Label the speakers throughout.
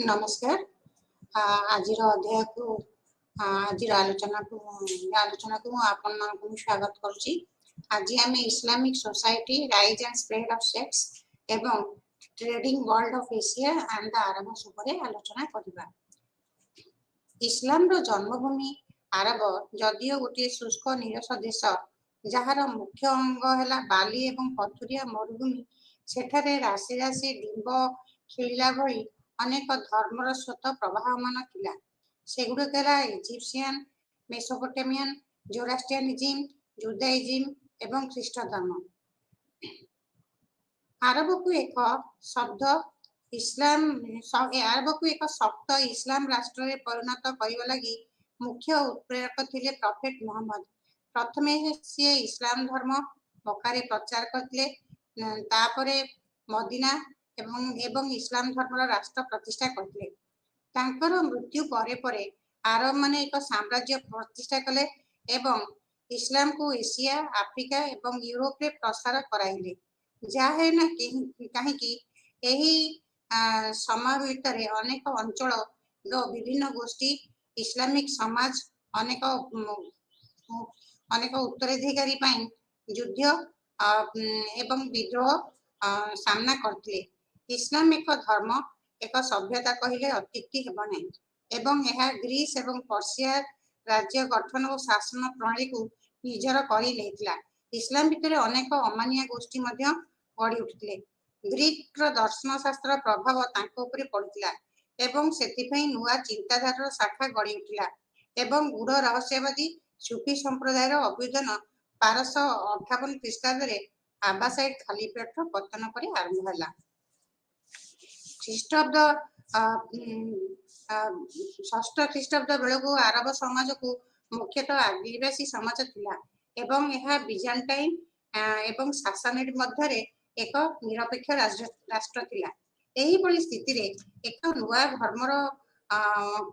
Speaker 1: नमस्कार। आज अध्याय को आज आलोचना को आपन स्वागत करुच्ची। आज आम Islamic society rise and spread of sects एवं trading world of Asia and the Arabs उपरे आलोचना करबा। इस्लाम रो जन्मभूमि अरब जदियो गोटे शुष्क निरस देश जार मुख्य अंग है बाली एवं पथुरिया मरुभूमि। सेठारे राशि राशि डिंब खेला भली अनेक धर्मर स्रोत प्रवाहमान थिला। सेगुड़िक इजिप्शियन, मेसोपोटामियन, जोरास्ट्रियनिज्म, जुदाइज्म एवं ख्रीष्ट धर्म। अरब को एक शब्द इस्लाम राष्ट्र में परिणत करने लगी मुख्य उत्प्रेरक थिले प्रफेट मोहम्मद। प्रथमे सी इस्लाम धर्म मक्कारे प्रचार करते, तापरे मदीना एवं इस्लाम धर्मर राष्ट्र प्रतिष्ठा करते। तांकर मृत्यु परे परे आरब माने एक साम्राज्य प्रतिष्ठा कले एवं इस्लाम को एशिया, आफ्रिका एवं यूरोप रे प्रसार कराइले। जाहे ना कहीं एही समय भितर अनेक अंचल विभिन्न गोष्ठी इस्लामिक समाज अनेक उत्तराधिकारी युद्ध एवं विद्रोह सामना करते। इस्लाम एक धर्म, एक सभ्यता कहले अत्युक्ति हेब नहीं एवं यह ग्रीस एवं पर्सिया राज्य गठन और शासन प्रणाली को निजर करी लेथिला। इस्लाम भितर अनेक अमानिया गोष्ठी मध्य गढ़ी उठिले। ग्रीक दर्शन शास्त्र प्रभाव तांको उपरे पड़िथिला एवं सेथिपई नुआ चिंताधारार शाखा गढ़ी उठिला एवं गूढ़ रहस्यवादी सूफी संप्रदायर अभ्युदन 1258 ख्रीष्टाब्द आबासाइड खालीपेटर पतन पर आरंभ होला। ख्रीष्टाब्द 6 ख्रीष्टाब्द बेलू अरब समाज को मुख्यतः आदिवासी समाज थिला एवं यह बिजान्टाइन एवं सासानिड मध्यरे एक निरपेक्ष राष्ट्र थिला। एही बड़ी स्थिति रे एक नुआ धर्मर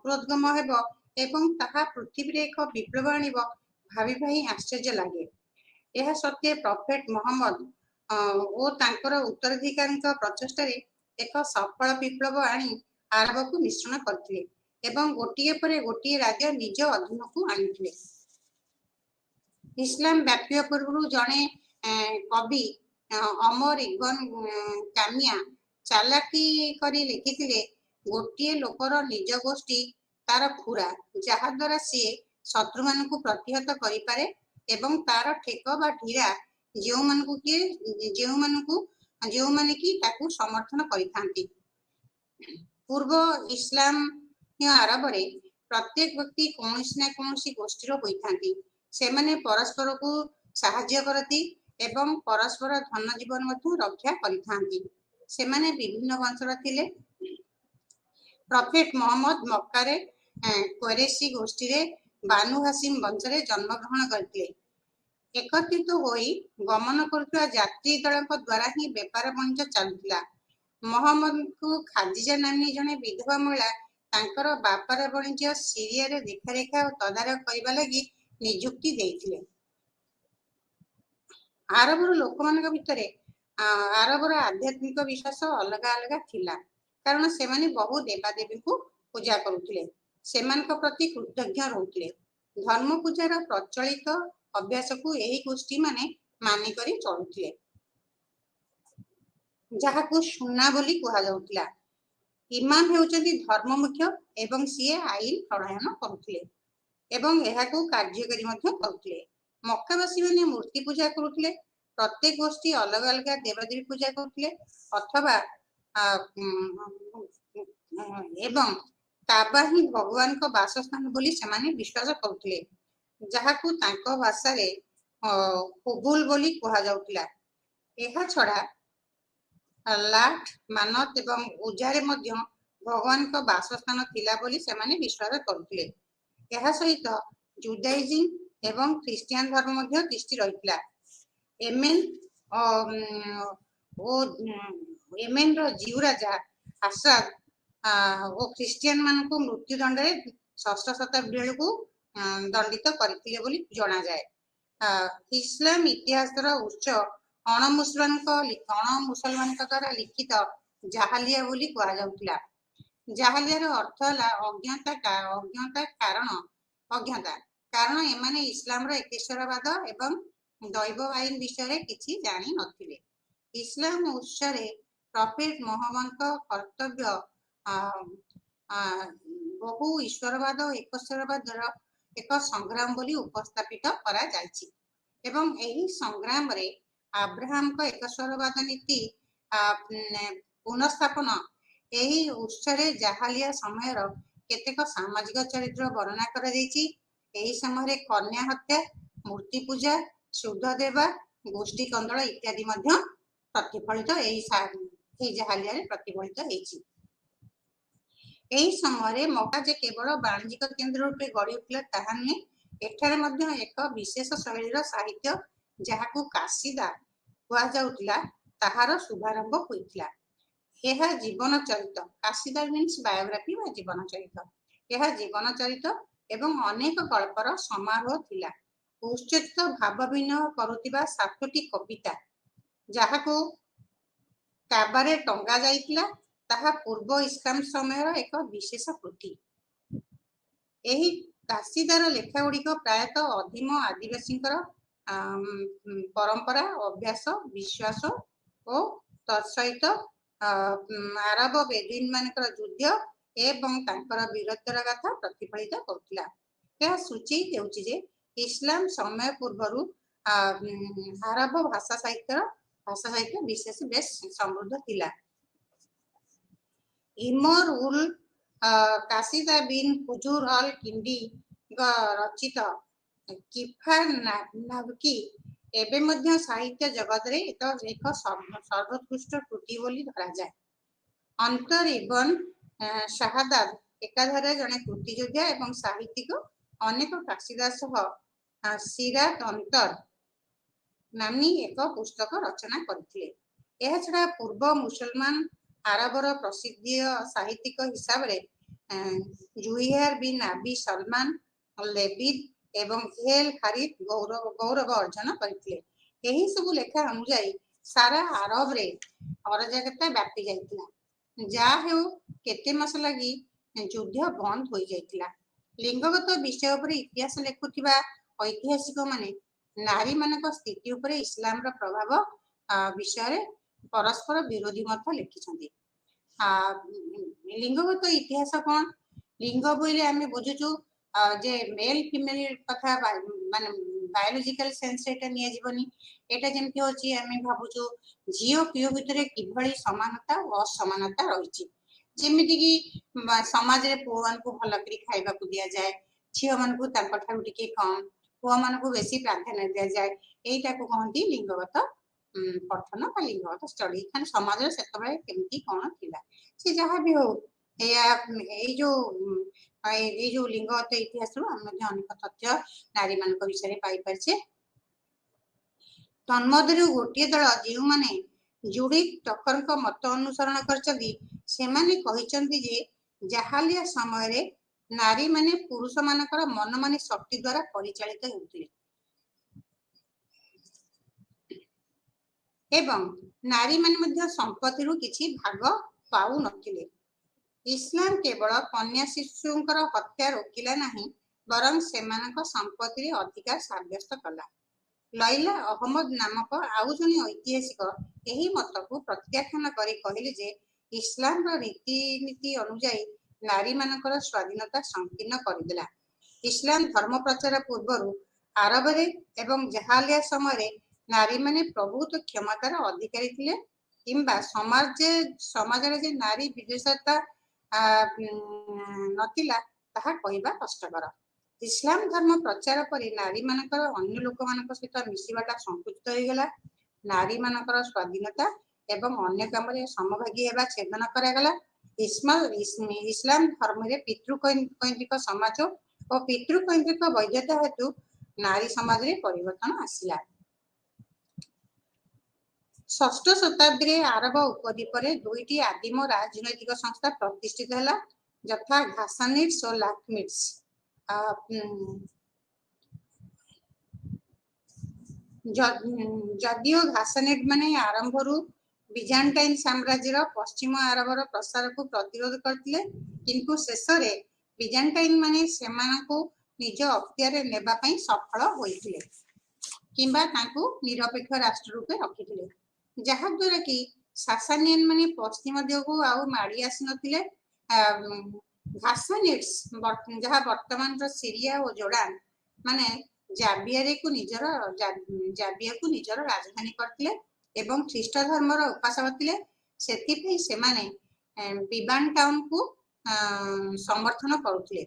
Speaker 1: प्रोद्गम हेबो एवं ताहा पृथ्वी रे एक विप्लव आनिबो भाभी भाई आश्चर्य लागे। यह सत्य प्रफेट मोहम्मद ओ तांकर उत्तराधिकारी प्रचेष्टा एक सफल विप्लव आनी अरब को मिश्रण करथिले एवं गोटिए परे गोटिए राज्य निज अधीन को आनिथिले। इस्लाम व्यापिया पूर्व जड़े कवि अमर इब्न कामिया चालाकी करी लिखिथिले गोटिए लोकर निज गोष्ठी तार खुरा जहा द्वारा सी शत्रु मान को प्रतिहत करि पारे एवं तार ठेक बा ढीरा जो माने की ताकू समर्थन करिथांती। पूर्व इस्लाम अरब रे प्रत्येक व्यक्ति कौनसी ना कौनसी गोष्ठीर होइथांती। सेमाने परस्पर को साहाय्य करती एवं परस्पर धन जीवन मध्य रक्षा करिथांती। सेमाने विभिन्न वंशर थिले। प्रफेट मोहम्मद मक्कारे कुरैशी गोष्ठी रे बानु हासिम वंशरे जन्म ग्रहण करते। एकत्रित होई गमन करुवा यात्री दल द्वारा ही व्यापार वाणिज्य चलुला। मोहम्मद को खादिजा नामनी जने विधवा महिला तांकर व्यापार वाणिज्य सीरिया रे देखरेखा और तदारख करबा लगी नियुक्ति देइथिले। आरबर लोक मान भितर आरबर आध्यात्मिक विश्वास अलग अलग थिला कारण से माने बहु देवादेवी को पूजा करुथिले। सेमानक प्रति कृतज्ञ रहुथिले। धर्म पूजार प्रचलित अभ्यास को यही गोष्ठी माने मानि करी चलुथिले जहाकू सुन्ना बोली कहा जाउथिला। इमाम हेउचंती धर्म मुख्य एवं सीए आईन प्रणयन करुथिले एवं एहाकू कार्यकारी मध्य करुथिले। मक्कावासी माने मूर्ति पूजा करुथिले। प्रत्येक गोष्ठी अलग अलग देवादेवी पूजा करुथिले अथवा एवं काबा ही भगवान को वासस्थान बोली सेमाने विश्वास करुथिले जहाकू तांको भाषा रे हुबुल बोली कहा जाउथिला। एहा छड़ा लाट मानत एवं उजारे मध्य भगवान को वासस्थान थिला बोली सेमाने विश्वास करुथिले। एहा सहित जुदाइज्म एवं ख्रीष्टियान धर्म मध्य दृष्टि रहितला। येमेन रो जीव राजा आसाद ओ ख्रीष्टियान मान को मृत्यु दंड 6 शताब्दी बेलू दंडित करथिले बोली जणा जाए। इस्लाम इतिहास उच्च अण मुसलमान द्वारा लिखित जाहालिया बोली कहा जाउथिला। ଜାହାଲିଆର ଅର୍ଥ ହେଲା ଅଜ୍ଞତା କାରଣ ଏମାନେ ଇସଲାମର ଏକେଶ୍ୱରବାଦ ଏବଂ ଦୈବ ଆଇନ ବିଷୟରେ କିଛି ଜାଣି ନଥିଲେ। ଇସଲାମ ଉତ୍ସରେ ପ୍ରଫେଟ ମହମ୍ମଦଙ୍କ କର୍ତ୍ତବ୍ୟ ବହୁ ଈଶ୍ୱରବାଦ ଓ ଏକଶ୍ୱରବାଦର ଏକ ସଂଗ୍ରାମ ବୋଲି ଉପସ୍ଥାପିତ କରାଯାଇଛି ଏବଂ ଏହି ସଂଗ୍ରାମରେ ଆବ୍ରାହାମଙ୍କ ଏକଶ୍ୱରବାଦ ନୀତି ପୁନଃସ୍ଥାପନ ଏହି ଉତ୍ସରେ ଜାହାଲିଆ ସମୟର କେତେକ ସାମାଜିକ ଚରିତ୍ର ବର୍ଣ୍ଣନା କରାଯାଇଛି। ଏହି ସମୟରେ କନ୍ୟା ହତ୍ୟା, ମୂର୍ତ୍ତି ପୂଜା, ସୁଧ ଦେବା, ଗୋଷ୍ଠୀ କନ୍ଦଳ ଇତ୍ୟାଦି ମଧ୍ୟ ପ୍ରତିଫଳିତ ଏହି ଜାହାଲିଆରେ ପ୍ରତିଫଳିତ ହେଇଛି। ଏହି ସମୟରେ ମକ୍କା ଯେ କେବଳ ବାଣିଜ୍ୟିକ କେନ୍ଦ୍ର ରୂପେ ଗଢ଼ି ଉଠିଲା ତାହା ନୁହେଁ, ଏଠାରେ ମଧ୍ୟ ଏକ ବିଶେଷ ଶୈଳୀର ସାହିତ୍ୟ ଯାହାକୁ କାସିଦା କୁହାଯାଉଥିଲା ତାହାର ଶୁଭାରମ୍ଭ ହୋଇଥିଲା। ଏହା ଜୀବନ ଚରିତ, କାସିଦା ମିନ୍ସ ବାୟୋଗ୍ରାଫି ବା ଜୀବନ ଚରିତ। ଏହା ଜୀବନ ଚରିତ ଏବଂ ଅନେକ ଗଳ୍ପର ସମାରୋହ ଥିଲା। ଉଚ୍ଚରିତ ଭାବ ବିନିମୟ କରୁଥିବା 7ଟି କବିତା ଯାହାକୁ କାବାରେ ଟଙ୍ଗା ଯାଇଥିଲା ତାହା ପୂର୍ବ ଇସଲାମ ସମୟର ଏକ ବିଶେଷ କୃତି। ଏହି କାସିଦାର ଲେଖାଗୁଡ଼ିକ ପ୍ରାୟତଃ ଅଧୀମ ଆଦିବାସୀଙ୍କର ପରମ୍ପରା, ଅଭ୍ୟାସ, ବିଶ୍ୱାସ ଓ ତତ୍ସହିତ ଆରବ ବେଦୁଇନମାନଙ୍କର ଯୁଦ୍ଧ ଏବଂ ତାଙ୍କର ବୀରତ୍ୱର କଥା ପ୍ରତିଫଳିତ କରୁଥିଲା। ଏହା ସୂଚେଇ ଦେଉଛି ଯେ ଇସଲାମ ସମୟ ପୂର୍ବରୁ ଆରବ ଭାଷା ସାହିତ୍ୟ ବିଶେଷ ବେଶ ସମୃଦ୍ଧ ଥିଲା। ଇମର ଉଲ କାସିଦା ବିନ୍ ହୁଜୁର ଅଲ କିଣ୍ଡିଙ୍କ ରଚିତ କିଫାନାବକୀ ଏବେ ମଧ୍ୟ ସାହିତ୍ୟ ଜଗତରେ ଏକ ସର୍ବୋତ୍କୃଷ୍ଟ କୃତି ବୋଲି ଧରାଯାଏ। ଅନ୍ତର ଇବନ ଶାହାଦାତ ଏକାଧାରରେ ଜଣେ କୃତିଯୋଦ୍ଧା ଏବଂ ସାହିତ୍ୟିକ। ଅନେକ କାସିଦା ସହ ସିରାତ ଅନ୍ତର ନାମ୍ନୀ ଏକ ପୁସ୍ତକ ରଚନା କରିଥିଲେ। ଏହାଛଡ଼ା ପୂର୍ବ ମୁସଲମାନ ଆରବର ପ୍ରସିଦ୍ଧ ସାହିତ୍ୟିକ ହିସାବରେ ଜୁହିୟାର ବିନ୍ ଆବି ସଲମାନ, ଲେବିଦ ଏବଂ ଏଲ ହାରିଥ ଗୌରବ ଅର୍ଜନ କରିଥିଲେ। ଏହି ସବୁ ଲେଖା ଅନୁଯାୟୀ ସାରା ଆରବରେ ଅରାଜକତା ବ୍ୟାପି ଯାଇଥିଲା। ଯାହା ହେଉ କେତେ ମାସ ଲାଗି ଯୁଦ୍ଧ ବନ୍ଦ ହୋଇଯାଇଥିଲା। ଲିଙ୍ଗଗତ ବିଷୟ ଉପରେ ଇତିହାସ ଲେଖୁଥିବା ଐତିହାସିକମାନେ ନାରୀମାନଙ୍କ ସ୍ଥିତି ଉପରେ ଇସଲାମର ପ୍ରଭାବ ବିଷୟରେ ପରସ୍ପର ବିରୋଧୀ ମଧ୍ୟ ଲେଖିଛନ୍ତି। ଲିଙ୍ଗଗତ ଇତିହାସ କ'ଣ? ଲିଙ୍ଗ ବୋଇଲେ ଆମେ ବୁଝୁଛୁ ଯେ ମେଲ ଫିମେଲ କଥା ମାନେ ବାୟୋଲୋଜିକାଲ ସେନ୍ସରେ ଏଇଟା ନିଆଯିବନି। ଏଇଟା ଯେମିତି ହଉଛି ଆମେ ଭାବୁଛୁ ଝିଅ ପିଅ ଭିତରେ କିଭଳି ସମାନତା ଓ ଅସମାନତା ରହିଛି। ଯେମିତିକି ସମାଜରେ ପୁଅମାନଙ୍କୁ ଭଲ କରି ଖାଇବାକୁ ଦିଆଯାଏ, ଝିଅମାନଙ୍କୁ ତାଙ୍କଠାରୁ ଟିକେ କମ୍, ପୁଅମାନଙ୍କୁ ବେଶୀ ପ୍ରାଧାନ୍ୟ ଦିଆଯାଏ। ଏଇଟାକୁ କହନ୍ତି ଲିଙ୍ଗଗତ ପଠନ ବା ଲିଙ୍ଗଗତ ଷ୍ଟଡି। ମାନେ ସମାଜରେ ସେତେବେଳେ କେମିତି କ'ଣ ଥିଲା। ସେ ଯାହା ବି ହଉ ଏଇ ଯୋଉ ଲିଙ୍ଗଗତ ଇତିହାସରୁ ଆମେ ମଧ୍ୟ ଅନେକ ତଥ୍ୟ ନାରୀମାନଙ୍କ ବିଷୟରେ ପାଇପାରିଛେ। ତନ୍ମଧ୍ୟରୁ ଗୋଟିଏ ଦଳ ଯେଉଁମାନେ ଜୁଡିଥ ଟକରଙ୍କ ମତ ଅନୁସରଣ କରିଛନ୍ତି, ସେମାନେ କହିଛନ୍ତି ଯେ ଜାହାଲିଆ ସମୟରେ ନାରୀମାନେ ପୁରୁଷମାନଙ୍କର ମନମାନି ଶକ୍ତି ଦ୍ୱାରା ପରିଚାଳିତ ହେଉଥିଲେ ଏବଂ ନାରୀମାନେ ମଧ୍ୟ ସମ୍ପତ୍ତିରୁ କିଛି ଭାଗ ପାଉନଥିଲେ। ଇସଲାମ କେବଳ କନ୍ୟା ଶିଶୁଙ୍କର ହତ୍ୟା ରୋକିଲା ନାହିଁ, ବରଂ ସେମାନଙ୍କ ସମ୍ପତ୍ତିରେ ଅଧିକାର ସାବ୍ୟସ୍ତ କଲା। ଲୈଲା ଅହମଦ ନାମକ ଆଉ ଜଣେ ଐତିହାସିକ ଏହି ମତକୁ ପ୍ରତ୍ୟାଖ୍ୟାନ କରି କହିଲେ ଯେ ଇସଲାମର ରୀତିନୀତି ଅନୁଯାୟୀ ନାରୀମାନଙ୍କର ସ୍ୱାଧୀନତା ସଂକୀର୍ଣ୍ଣ କରିଦେଲା। ଇସଲାମ ଧର୍ମ ପ୍ରଚାର ପୂର୍ବରୁ ଆରବରେ ଏବଂ ଜାହାଲିଆ ସମୟରେ ନାରୀମାନେ ପ୍ରଭୁତ କ୍ଷମତାର ଅଧିକାରୀ ଥିଲେ କିମ୍ବା ସମାଜରେ ଯେ ନାରୀ ବିଶେଷତା ନଥିଲା ତାହା କହିବା କଷ୍ଟକର। ଇସଲାମ ଧର୍ମ ପ୍ରଚାର ପରେ ନାରୀମାନଙ୍କର ଅନ୍ୟ ଲୋକମାନଙ୍କ ସହିତ ମିଶିବାଟା ସଂକୁଚିତ ହୋଇଗଲା। ନାରୀମାନଙ୍କର ସ୍ୱାଧୀନତା ଏବଂ ଅନ୍ୟ କାମରେ ସମଭାଗୀ ହେବା ଛେଦନ କରାଗଲା। ଇସଲାମ ଧର୍ମରେ ପିତୃକୈନ୍ଦ୍ରିକ ସମାଜ ଓ ପିତୃକୈନ୍ଦ୍ରିକ ବୈଧତା ହେତୁ ନାରୀ ସମାଜରେ ପରିବର୍ତ୍ତନ ଆସିଲା। ଷଷ୍ଠ ଶତାବ୍ଦୀରେ ଆରବ ଉପଦ୍ୱୀପରେ ଦୁଇଟି ଆଦିମ ରାଜନୈତିକ ସଂସ୍ଥା ପ୍ରତିଷ୍ଠିତ ହେଲା, ଯଥା ଘାସାନିଡ୍ସ ଓ ଲାଖମିଡ୍ସ। ଯଦିଓ ଘାସାନିଡ୍ ମାନେ ଆରମ୍ଭରୁ ବିଜାଣ୍ଟାଇନ୍ ସାମ୍ରାଜ୍ୟର ପଶ୍ଚିମ ଆରବର ପ୍ରସାରକୁ ପ୍ରତିରୋଧ କରିଥିଲେ, କିନ୍ତୁ ଶେଷରେ ବିଜାଣ୍ଟାଇନ୍ ମାନେ ସେମାନଙ୍କୁ ନିଜ ଅକ୍ତିଆରରେ ନେବା ପାଇଁ ସଫଳ ହୋଇଥିଲେ କିମ୍ବା ତାଙ୍କୁ ନିରପେକ୍ଷ ରାଷ୍ଟ୍ର ରୂପେ ରଖିଥିଲେ, ଯାହାଦ୍ୱାରା କି ସାସାନିଆନ୍ ମାନେ ପଶ୍ଚିମ ଦିଗକୁ ଆଉ ମାଡ଼ି ଆସିନଥିଲେ। ଘାସାନିଡ୍ସ ଯାହା ବର୍ତ୍ତମାନର ସିରିଆ ଓ ଜୋର୍ଡାନ ମାନେ ଜାବିଆକୁ ନିଜର ରାଜଧାନୀ କରିଥିଲେ ଏବଂ ଖ୍ରୀଷ୍ଟ ଧର୍ମର ଉପାସକ ଥିଲେ। ସେଥିପାଇଁ ସେମାନେ ବିବାନ ଟାଉନକୁ ସମର୍ଥନ କରୁଥିଲେ।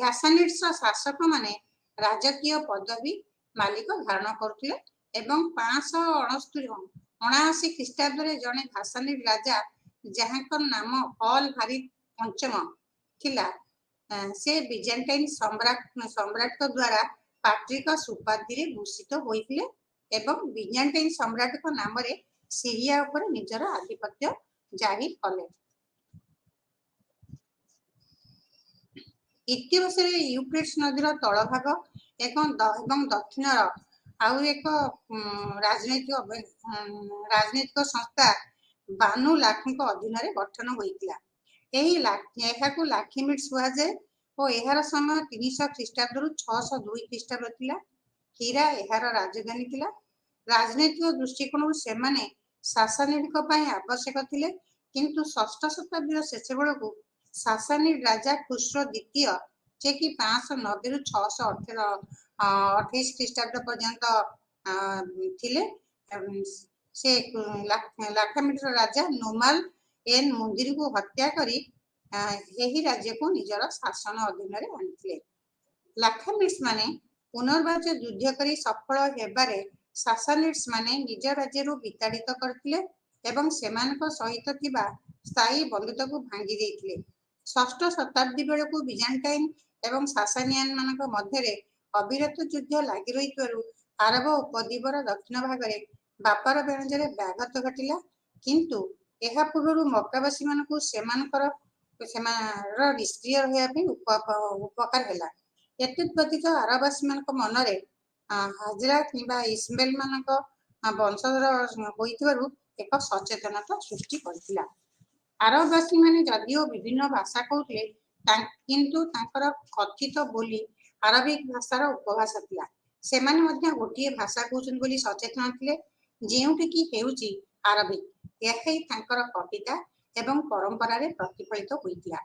Speaker 1: ଘାସାନିଡ୍ସର ଶାସକମାନେ ରାଜକୀୟ ପଦବୀ ମାଲିକ ଧାରଣ କରୁଥିଲେ ଏବଂ 579 ଖ୍ରୀଷ୍ଟାବ୍ଦରେ ଜଣେ ଘାସାନିଡ୍ ରାଜା ଯାହାଙ୍କ ନାମ ଅଲ୍ ହାରିଥ୍ ପଞ୍ଚମ ଥିଲା, ସେ ବିଜାଣ୍ଟାଇନ୍ ସମ୍ରାଟଙ୍କ ଦ୍ୱାରା ପାଟ୍ରିକସ୍ ଉପାଧିରେ ଭୂଷିତ ହୋଇଥିଲେ ଏବଂ ବିଜାଣ୍ଟାଇନ୍ ସମ୍ରାଟଙ୍କ ନାମରେ ସିରିଆ ଉପରେ ନିଜର ଆଧିପତ୍ୟ ଜାହିର କଲେ। ଇତିହାସରେ ୟୁଫ୍ରେଟ୍ସ ନଦୀର ତଳଭାଗ ଏବଂ ଦକ୍ଷିଣର ଆଉ ଏକ ରାଜନୈତିକ ସଂସ୍ଥା ବାନୁ ଲାଖ୍ଙ୍କ ଅଧୀନରେ ଗଠନ ହୋଇଥିଲା। ଏହାକୁ ଲାଖିମିଡ୍ସ କୁହାଯାଏ ଓ ଏହାର ସମୟ 300 ଖ୍ରୀଷ୍ଟାବ୍ଦରୁ 602 ଖ୍ରୀଷ୍ଟାବ୍ଦ ଥିଲା। ହୀରା ଏହାର ରାଜଧାନୀ ଥିଲା। ରାଜନୈତିକ ଦୃଷ୍ଟିକୋଣରୁ ସେମାନେ ସାସାନିଡ୍ଙ୍କ ପାଇଁ ଆବଶ୍ୟକ ଥିଲେ, କିନ୍ତୁ ଷଷ୍ଠ ଶତାବ୍ଦୀର ଶେଷ ବେଳକୁ ସାସାନିଡ୍ ରାଜା ଖୁସ୍ରୋ ଦ୍ୱିତୀୟ, ଯେ କି 590ରୁ 628 ଖ୍ରୀଷ୍ଟାବ୍ଦ ପର୍ଯ୍ୟନ୍ତ ଥିଲେ, ସେ ଲାଖାମିଡ୍ର ରାଜା ନୁମାଲ ଏନ୍ ମୁନ୍ଦିରକୁ ହତ୍ୟା କରି ଏହି ରାଜ୍ୟକୁ ନିଜର ଶାସନ ଅଧୀନରେ ଆଣିଥିଲେ। ଲାଖାମିଡ୍ସ ମାନେ ପୁନର୍ବାର ଯୁଦ୍ଧ କରି ସଫଳ ହେବାରେ ସାସାନିଡ୍ସ ମାନେ ନିଜ ରାଜ୍ୟରୁ ବିତାଡ଼ିତ କରିଥିଲେ ଏବଂ ସେମାନଙ୍କ ସହିତ ଥିବା ସ୍ଥାୟୀ ବନ୍ଧୁତାକୁ ଭାଙ୍ଗି ଦେଇଥିଲେ। ଷଷ୍ଠ ଶତାବ୍ଦୀ ବେଳକୁ ବିଜାଣ୍ଟାଇନ୍ ଏବଂ ସାସାନିଆନ୍ ମାନଙ୍କ ମଧ୍ୟରେ ଅବିରତ ଯୁଦ୍ଧ ଲାଗି ରହିଥିବାରୁ ଆରବ ଉପଦ୍ୱୀପର ଦକ୍ଷିଣ ଭାଗରେ ବ୍ୟାପାର ବାଣିଜ୍ୟରେ ବ୍ୟାଘାତ ଘଟିଲା, କିନ୍ତୁ ଏହା ପୂର୍ବରୁ ମକ୍କାବାସୀମାନଙ୍କୁ ସେମାନଙ୍କର ନିଷ୍କ୍ରିୟ ରହିବା ପାଇଁ ଉପକାର ହେଲା। ଏତଦ୍‌ବ୍ୟତୀତ ଆରବବାସୀମାନଙ୍କ ମନରେ ହାଜରା କିମ୍ବା ଇସମାଏଲ ମାନଙ୍କ ବଂଶଧର ହୋଇଥିବାରୁ ଏକ ସଚେତନତା ସୃଷ୍ଟି କରିଥିଲା। ଆରବବାସୀମାନେ ଯଦିଓ ବିଭିନ୍ନ ଭାଷା କହୁଥିଲେ, କିନ୍ତୁ ତାଙ୍କର କଥିତ ବୋଲି ଆରବିକ୍ ଭାଷାର ଉପଭାଷା ଥିଲା। ସେମାନେ ମଧ୍ୟ ଗୋଟିଏ ଭାଷା କହୁଛନ୍ତି ବୋଲି ସଚେତନ ଥିଲେ, ଯେଉଁଠିକି ହେଉଛି ଆରବିକ୍। ଏହା ହିଁ ତାଙ୍କର କବିତା ଏବଂ ପରମ୍ପରାରେ ପ୍ରତିଫଳିତ ହୋଇଥିଲା।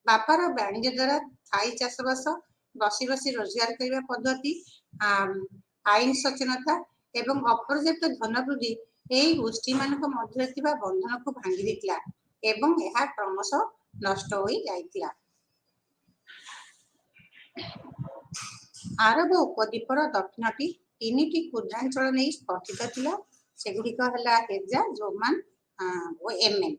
Speaker 1: ବ୍ୟାପାର ବାଣିଜ୍ୟ ଦ୍ୱାରା ସ୍ଥାୟୀ ଚାଷବାସ, ବସି ବସି ରୋଜଗାର କରିବା ପଦ୍ଧତି, ଆଇନ ସଚେତନତା ଏବଂ ଅପର୍ଯ୍ୟାପ୍ତ ଧନ ବୃଦ୍ଧି ଏହି ଗୋଷ୍ଠୀମାନଙ୍କ ମଧ୍ୟରେ ଥିବା ବନ୍ଧନକୁ ଭାଙ୍ଗି ଦେଇଥିଲା ଏବଂ ଏହା କ୍ରମଶଃ ନଷ୍ଟ ହୋଇ ଯାଇଥିଲା। ଆରବ ଉପଦ୍ୱୀପର ଦକ୍ଷିଣଟି 3ଟି କ୍ଷୁଦ୍ରାଞ୍ଚଳ ନେଇ ଗଠିତ ଥିଲା, ସେଗୁଡ଼ିକ ହେଲା ହେଜାଜ, ଓମାନ ଓ ୟେମେନ୍।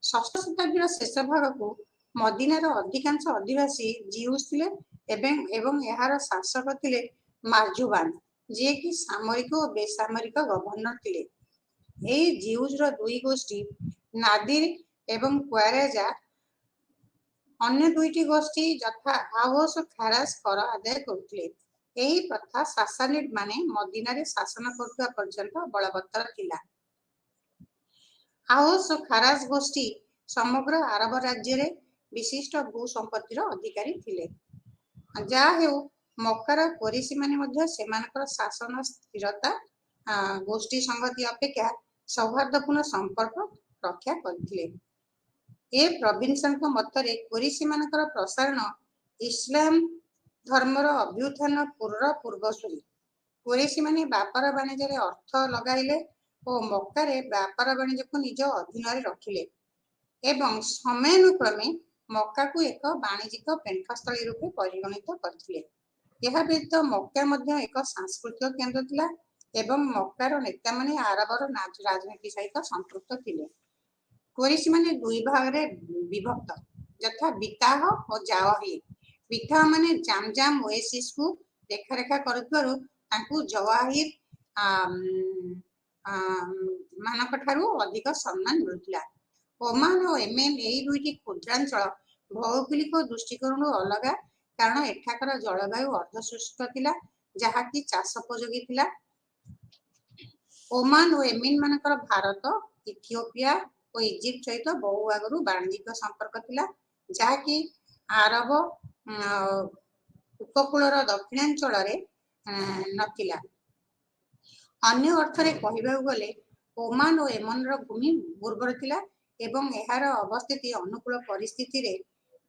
Speaker 1: ଷଷ୍ଠ ଶତାବ୍ଦୀର ଶେଷ ଭାଗକୁ ମଦିନାର ଅଧିକାଂଶ ଅଧିବାସୀ ଜିଉସ୍ ଥିଲେ ଏବଂ ଏହାର ଶାସକ ଥିଲେ ମାର୍ଜୁବାନ, ଯିଏକି ସାମରିକ ଓ ବେସାମରିକ ଗଭର୍ଣ୍ଣର ଥିଲେ। ଏହି ଜିଉସ୍‌ର ଦୁଇ ଗୋଷ୍ଠୀ ନାଦିର ଏବଂ କ୍ୱାରେଜା, ଅନ୍ୟ ଦୁଇଟି ଗୋଷ୍ଠୀ ଯଥା ଆଓସ୍ ଓ ଖାରାଜ କର ଆଦାୟ କରୁଥିଲେ। ଏହି ପ୍ରଥା ସାସାନିଡ୍ ମାନେ ମଦିନାରେ ଶାସନ କରୁଥିବା ପର୍ଯ୍ୟନ୍ତ ବଳବତ୍ତର ଥିଲା। ଆଓସ୍ ଓ ଖାରାଜ ଗୋଷ୍ଠୀ ସମଗ୍ର ଆରବ ରାଜ୍ୟରେ ବିଶିଷ୍ଟ ଭୂ-ସମ୍ପତ୍ତିର ଅଧିକାରୀ ଥିଲେ। ଯାହା ହେଉ, ମକ୍କାର କୋରେଶୀମାନେ ମଧ୍ୟ ସେମାନଙ୍କର ଶାସନ ସ୍ଥିରତା, ଗୋଷ୍ଠୀ ସଂହତି ଅପେକ୍ଷା ସୌହାର୍ଦ୍ଦ୍ୟପୂର୍ଣ୍ଣ ସମ୍ପର୍କ ରକ୍ଷା କରିଥିଲେ। ଏ ପ୍ରଭିନ୍ସଙ୍କ ମତରେ କୋରେଶୀମାନଙ୍କର ପ୍ରସାରଣ ଇସଲାମ ଧର୍ମର ଅଭ୍ୟୁତ୍ଥାନ ପୂର୍ବସୂରୀ। କୋରେଶୀମାନେ ବ୍ୟାପାର ବାଣିଜ୍ୟରେ ଅର୍ଥ ଲଗାଇଲେ ଓ ମକ୍କାରେ ବ୍ୟାପାର ବାଣିଜ୍ୟକୁ ନିଜ ଅଧୀନରେ ରଖିଲେ ଏବଂ ସମୟାନୁକ୍ରମେ ମକ୍କାକୁ ଏକ ବାଣିଜ୍ୟିକ ପେଣ୍ଠସ୍ଥଳୀ ରୂପେ ପରିଗଣିତ କରିଥିଲେ। ଏହା ବ୍ୟତୀତ ମକ୍କା ମଧ୍ୟ ଏକ ସାଂସ୍କୃତିକ କେନ୍ଦ୍ର ଥିଲା ଏବଂ ମକ୍କାର ନେତାମାନେ ଆରବର ରାଜନୀତି ସହିତ ସମ୍ପୃକ୍ତ ଥିଲେ। କୋରେଶୀମାନେ ଦୁଇ ଭାଗରେ ବିଭକ୍ତ, ଯଥା ବିତାହ ଓ ଜାୱାହିର୍। ବିତାହ ମାନେ ଜାମଜାମ ଓଏସିସ୍‌କୁ ଦେଖାରେଖା କରୁଥିବାରୁ ତାଙ୍କୁ ଜୱାହିର୍ ମାନଙ୍କଠାରୁ ଅଧିକ ସମ୍ମାନ ମିଳୁଥିଲା। ଓମାନ ଓ ୟେମେନ୍ ଏହି ଦୁଇଟି କ୍ଷୁଦ୍ରାଞ୍ଚଳ ଭୌଗୋଳିକ ଦୃଷ୍ଟିକୋଣରୁ ଅଲଗା, କାରଣ ଏଠାକାର ଜଳବାୟୁ ଅର୍ଦ୍ଧଶୁଷ୍କ ଥିଲା, ଯାହାକି ଚାଷୋପଯୋଗୀ ଥିଲା। ओमान और येमेन मानकर भारत इथियोपिया और इजिप्ट सहित बहु आगु वाणिज्यिक संपर्क थिला जहाँकि आरब उपकूलर दक्षिणांचल नथिला। अन्य अर्थरे कहबाकू गले ओमान और येमेनर भूमि उर्वर थिला एवं एहार अवस्थिति अनुकूल परिस्थिति रे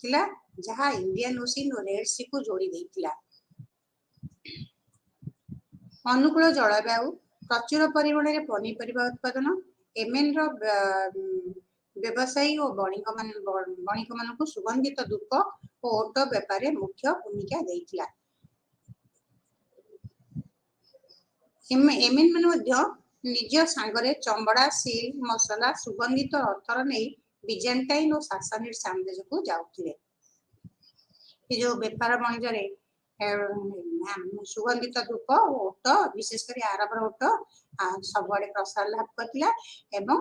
Speaker 1: थिला जहाँ इंडियन ओशियन और रेड सी को जोड़ी देइथिला। अनुकूल जलवायु प्रचुर परिमाण में पनीपरिया उत्पादन येमेन व्यवसायी और बणिक मान सुगंधित धूप और ओट बेपार मुख्य भूमिका देइथिला। येमेन मान निज सांगरे चंबड़ा सिल्क मसला सुगंधित अर्थर नहीं बिजान्टाइन और सासानिड साम्राज्य को जाउथिले। जो बेपार वाणिज्य सुगंधित धूप ओट विशेषकर आरबर ओट सबुआड़े प्रसार लाभ करथिला एवं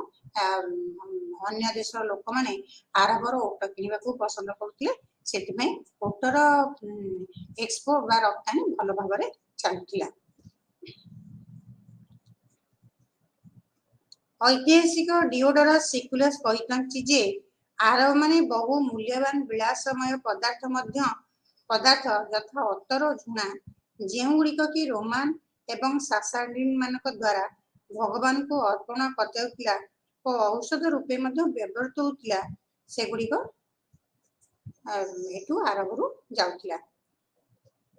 Speaker 1: अन्य देश लोक माने आरबर ओट किनिबा को पसंद करथिले। सेतिमे ओटर एक्सपोर्ट बा रप्तानी भल भाबरे चलथिला। ऐतिहासिक डिओडोरस सिकुलस कहितंची जे आरब माने बहु मूल्यवान विलासमय पदार्थ यथा अतर झुणा जेउगुड़िक कि रोमान एवं सासानिड मानक द्वारा भगवान को अर्पण कराउथिला और औषध रूपे व्यवहृत होउथिला सेगुड़िक एटू आरबरू जाउथिला।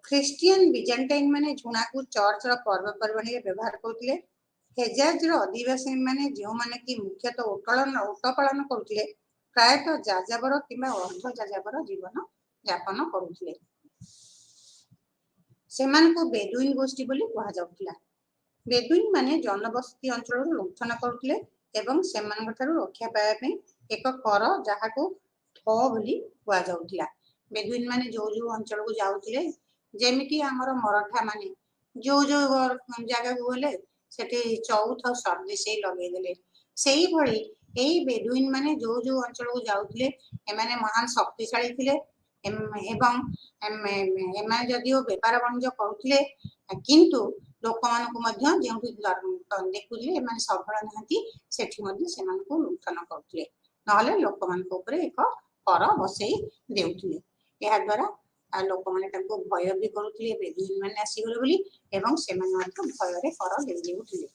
Speaker 1: ख्रिस्टियन बिजान्टाइन माने झुणा को चर्च रो पर्वपर्वाणी व्यवहार करथिले। हेजाज रो आदिवासी माने जो माने कि मुख्यतः ओट पालन करथिले प्रायतः जाजाबर किंबा अर्ध जाजाबर जीवन यापन करुथिले। सेमानकु बेदुइन गोष्ठी बोली कहा जाउथिला। बेदुइन माने जनबसती अंचल लुंठन करुथिले एवं सेमानक थारु रक्षा पाया पे एक कर जहाकू थो बोली कहा जाउथिला। बेदुइन माने जो अंचल को जाउथिले जेमिति हमर मराठा माने जो जगह को गले सेठी चौथ सर्विस लगे देले सेही भली एही बेदुइन माने जो अंचल को जाउथिले एमाने महान शक्तिशाली थिले एवं एमाने जदिओ बेपार वाणिज्य करुथिले किंतु लोक मानकु मध्य जेउठी देखुथिले एमाने सबल नाहंती सेठी मध्य सेमानकु लुंठन करुथिले नहले लोक मानक ऊपर एक कर बसई देउथिले। एहा द्वारा लोक माने तांको भय भी करुथिले बेदुइन माने आसीगले बोली एवं सेमाने मध्य भय रे कर देइ देउथिले।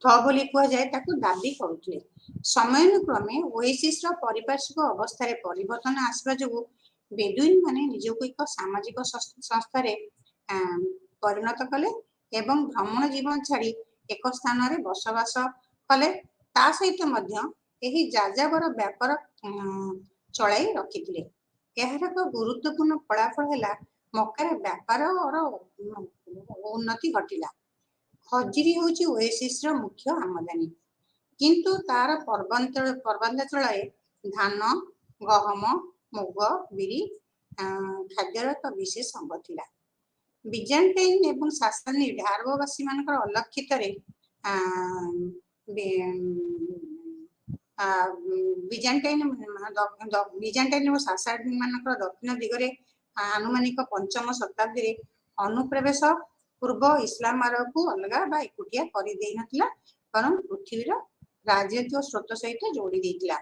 Speaker 1: थ बोली कह जाए ताकू दाबी करुथिले। समयानुक्रमे ओएसिस रो पारिपार्श्विक अवस्था रे परिवर्तन आसबा जो बेदुइन माने निजको एक सामाजिक संस्था रे परिणत कले एवं भ्रमण जीवन छाड़ी एक स्थान रे बसवास कले ता सहित मध्य एही जाजाबर व्यापार चलाई रखिथिले। एहार एक गुरुत्वपूर्ण फलाफल हैला मक्कार व्यापार और उन्नति घटिला। खजुरी होची ओएसिस रो मुख्य आमदानी किंतु तार पर्वतांचल धान गहम मुग बिरी खाद्यर एक विशेष अंग थिला। बिजान्टाइन एवं सासानिड आरबवासी मानकर अलक्षित रे बिजान्टाइन और सासानिड मानकर दक्षिण दिगरे आनुमानिक 5म शताब्दी रे अनुप्रवेश पूर्व इस्लाम आरब को अलग बा एकुटिया करि देइ नथिला परम पृथ्वीर राजनीतिक स्रोत सहित जोड़ी देइथिला।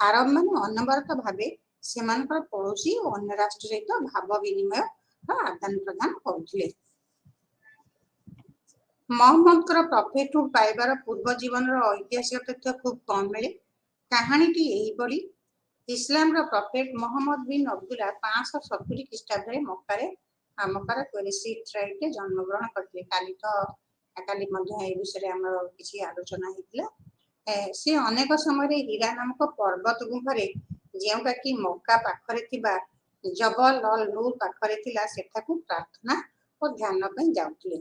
Speaker 1: आरब माने अनवरत भावे सेमानकर पड़ोसी और अन्य राष्ट्र सहित भाव विनिमय आदान प्रदान करुथिले। मोहम्मदकर प्रॉफिटहुड पाइबार पूर्व जीवन ऐतिहासिक तथ्य खूब कम मिले। कहानीटी यही पड़ी इस्लाम रो प्रॉफिट मोहम्मद बिन अब्दुल्ला 570 ख्रीष्टाब्द मक्कार क्वेरेसिट राइट जन्म ग्रहण करथिले। काली मध्य ए विषय हमर किछि आलोचना हेतिला। से अनेक समय हीरा नामक पर्वत गुंफारे जेउटा कि मक्का पाखरे थिबा जबल अल नूर पाखरे थिला सेठाकू प्रार्थना और ध्यान पे जाउथिले।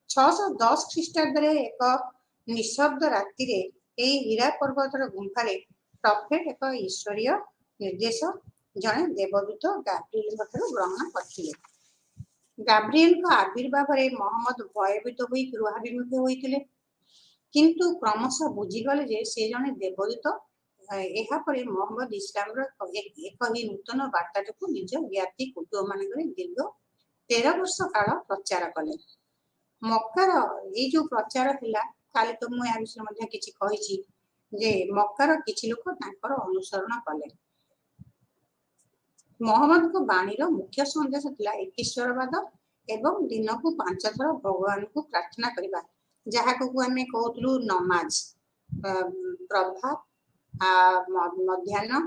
Speaker 1: 610 ख्रीष्टाब्द रे एक निशब्द राति रे एही हीरा पर्वतर गुंफारे प्रॉफिट एक ईश्वरीय निर्देश जने देवदूत गाब्रिएल ग्रहण करथिले। गाब्रिएल का आविर्भाव रे मोहम्मद भयभीत होई गृहाभिमुख होइतिले किंतु क्रमशः बुझीगले जे से जने देवदूत। एहा परे मोहम्मद इस्लाम रो एक ही नूतन वार्ताटू निज ज्ञाति कुटुंब मानकरे दीर्घ 13 वर्ष काल प्रचार कले। मक्कार ये जो प्रचार है काली तो मुझे विषय किसी कही जे मक्कार किसी लोक अनुसरण कले। मोहम्मद को बाणी मुख्य संदेश था एकीश्वरवाद एवं दिन को 5 थर भगवान को प्रार्थना करने जहाँ को आम कहूँ नमाज प्रभात मध्याह्न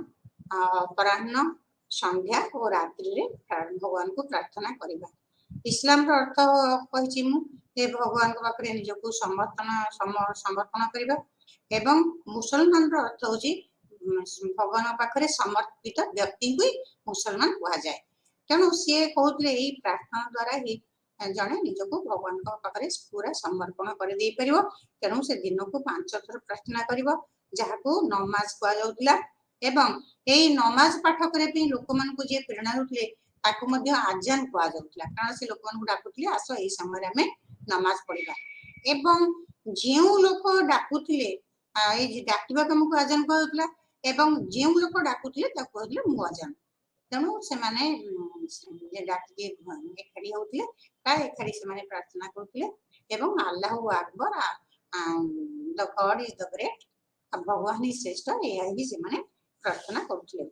Speaker 1: अपराह्न संध्या और रात्रि भगवान को प्रार्थना करवा। इस्लाम अर्थ कही भगवान पाखे निजक समर्पण करवा एवं मुसलमान अर्थ हूँ भगवान पाखे समर्पित व्यक्ति को मुसलमान कह जाए। तेणु सी कहते यही प्रार्थना द्वारा ही जड़े निजक भगवान पाखे पूरा समर्पण कर दे पार। तेणु से दिन को 5 थर प्रार्थना कर जहाँ को नमाज कहला एवं यही नमाज पाठ करने लोक मान जी प्रेरणा होते आजान कहला कारण से लोक मान डाकुले आस यही समय आम नमाज पढ़ा एवं जो लोक डाकुले डाकवा आमको आजान कहला एवं जो लोक डाकुले कहते मु आजान। तेणु से डाकी एखाड़ी होते एखाड़ी से प्रार्थना करते एवं अल्लाह अकबर the god is the great भगवान ही श्रेष्ठ यही से प्रार्थना करते।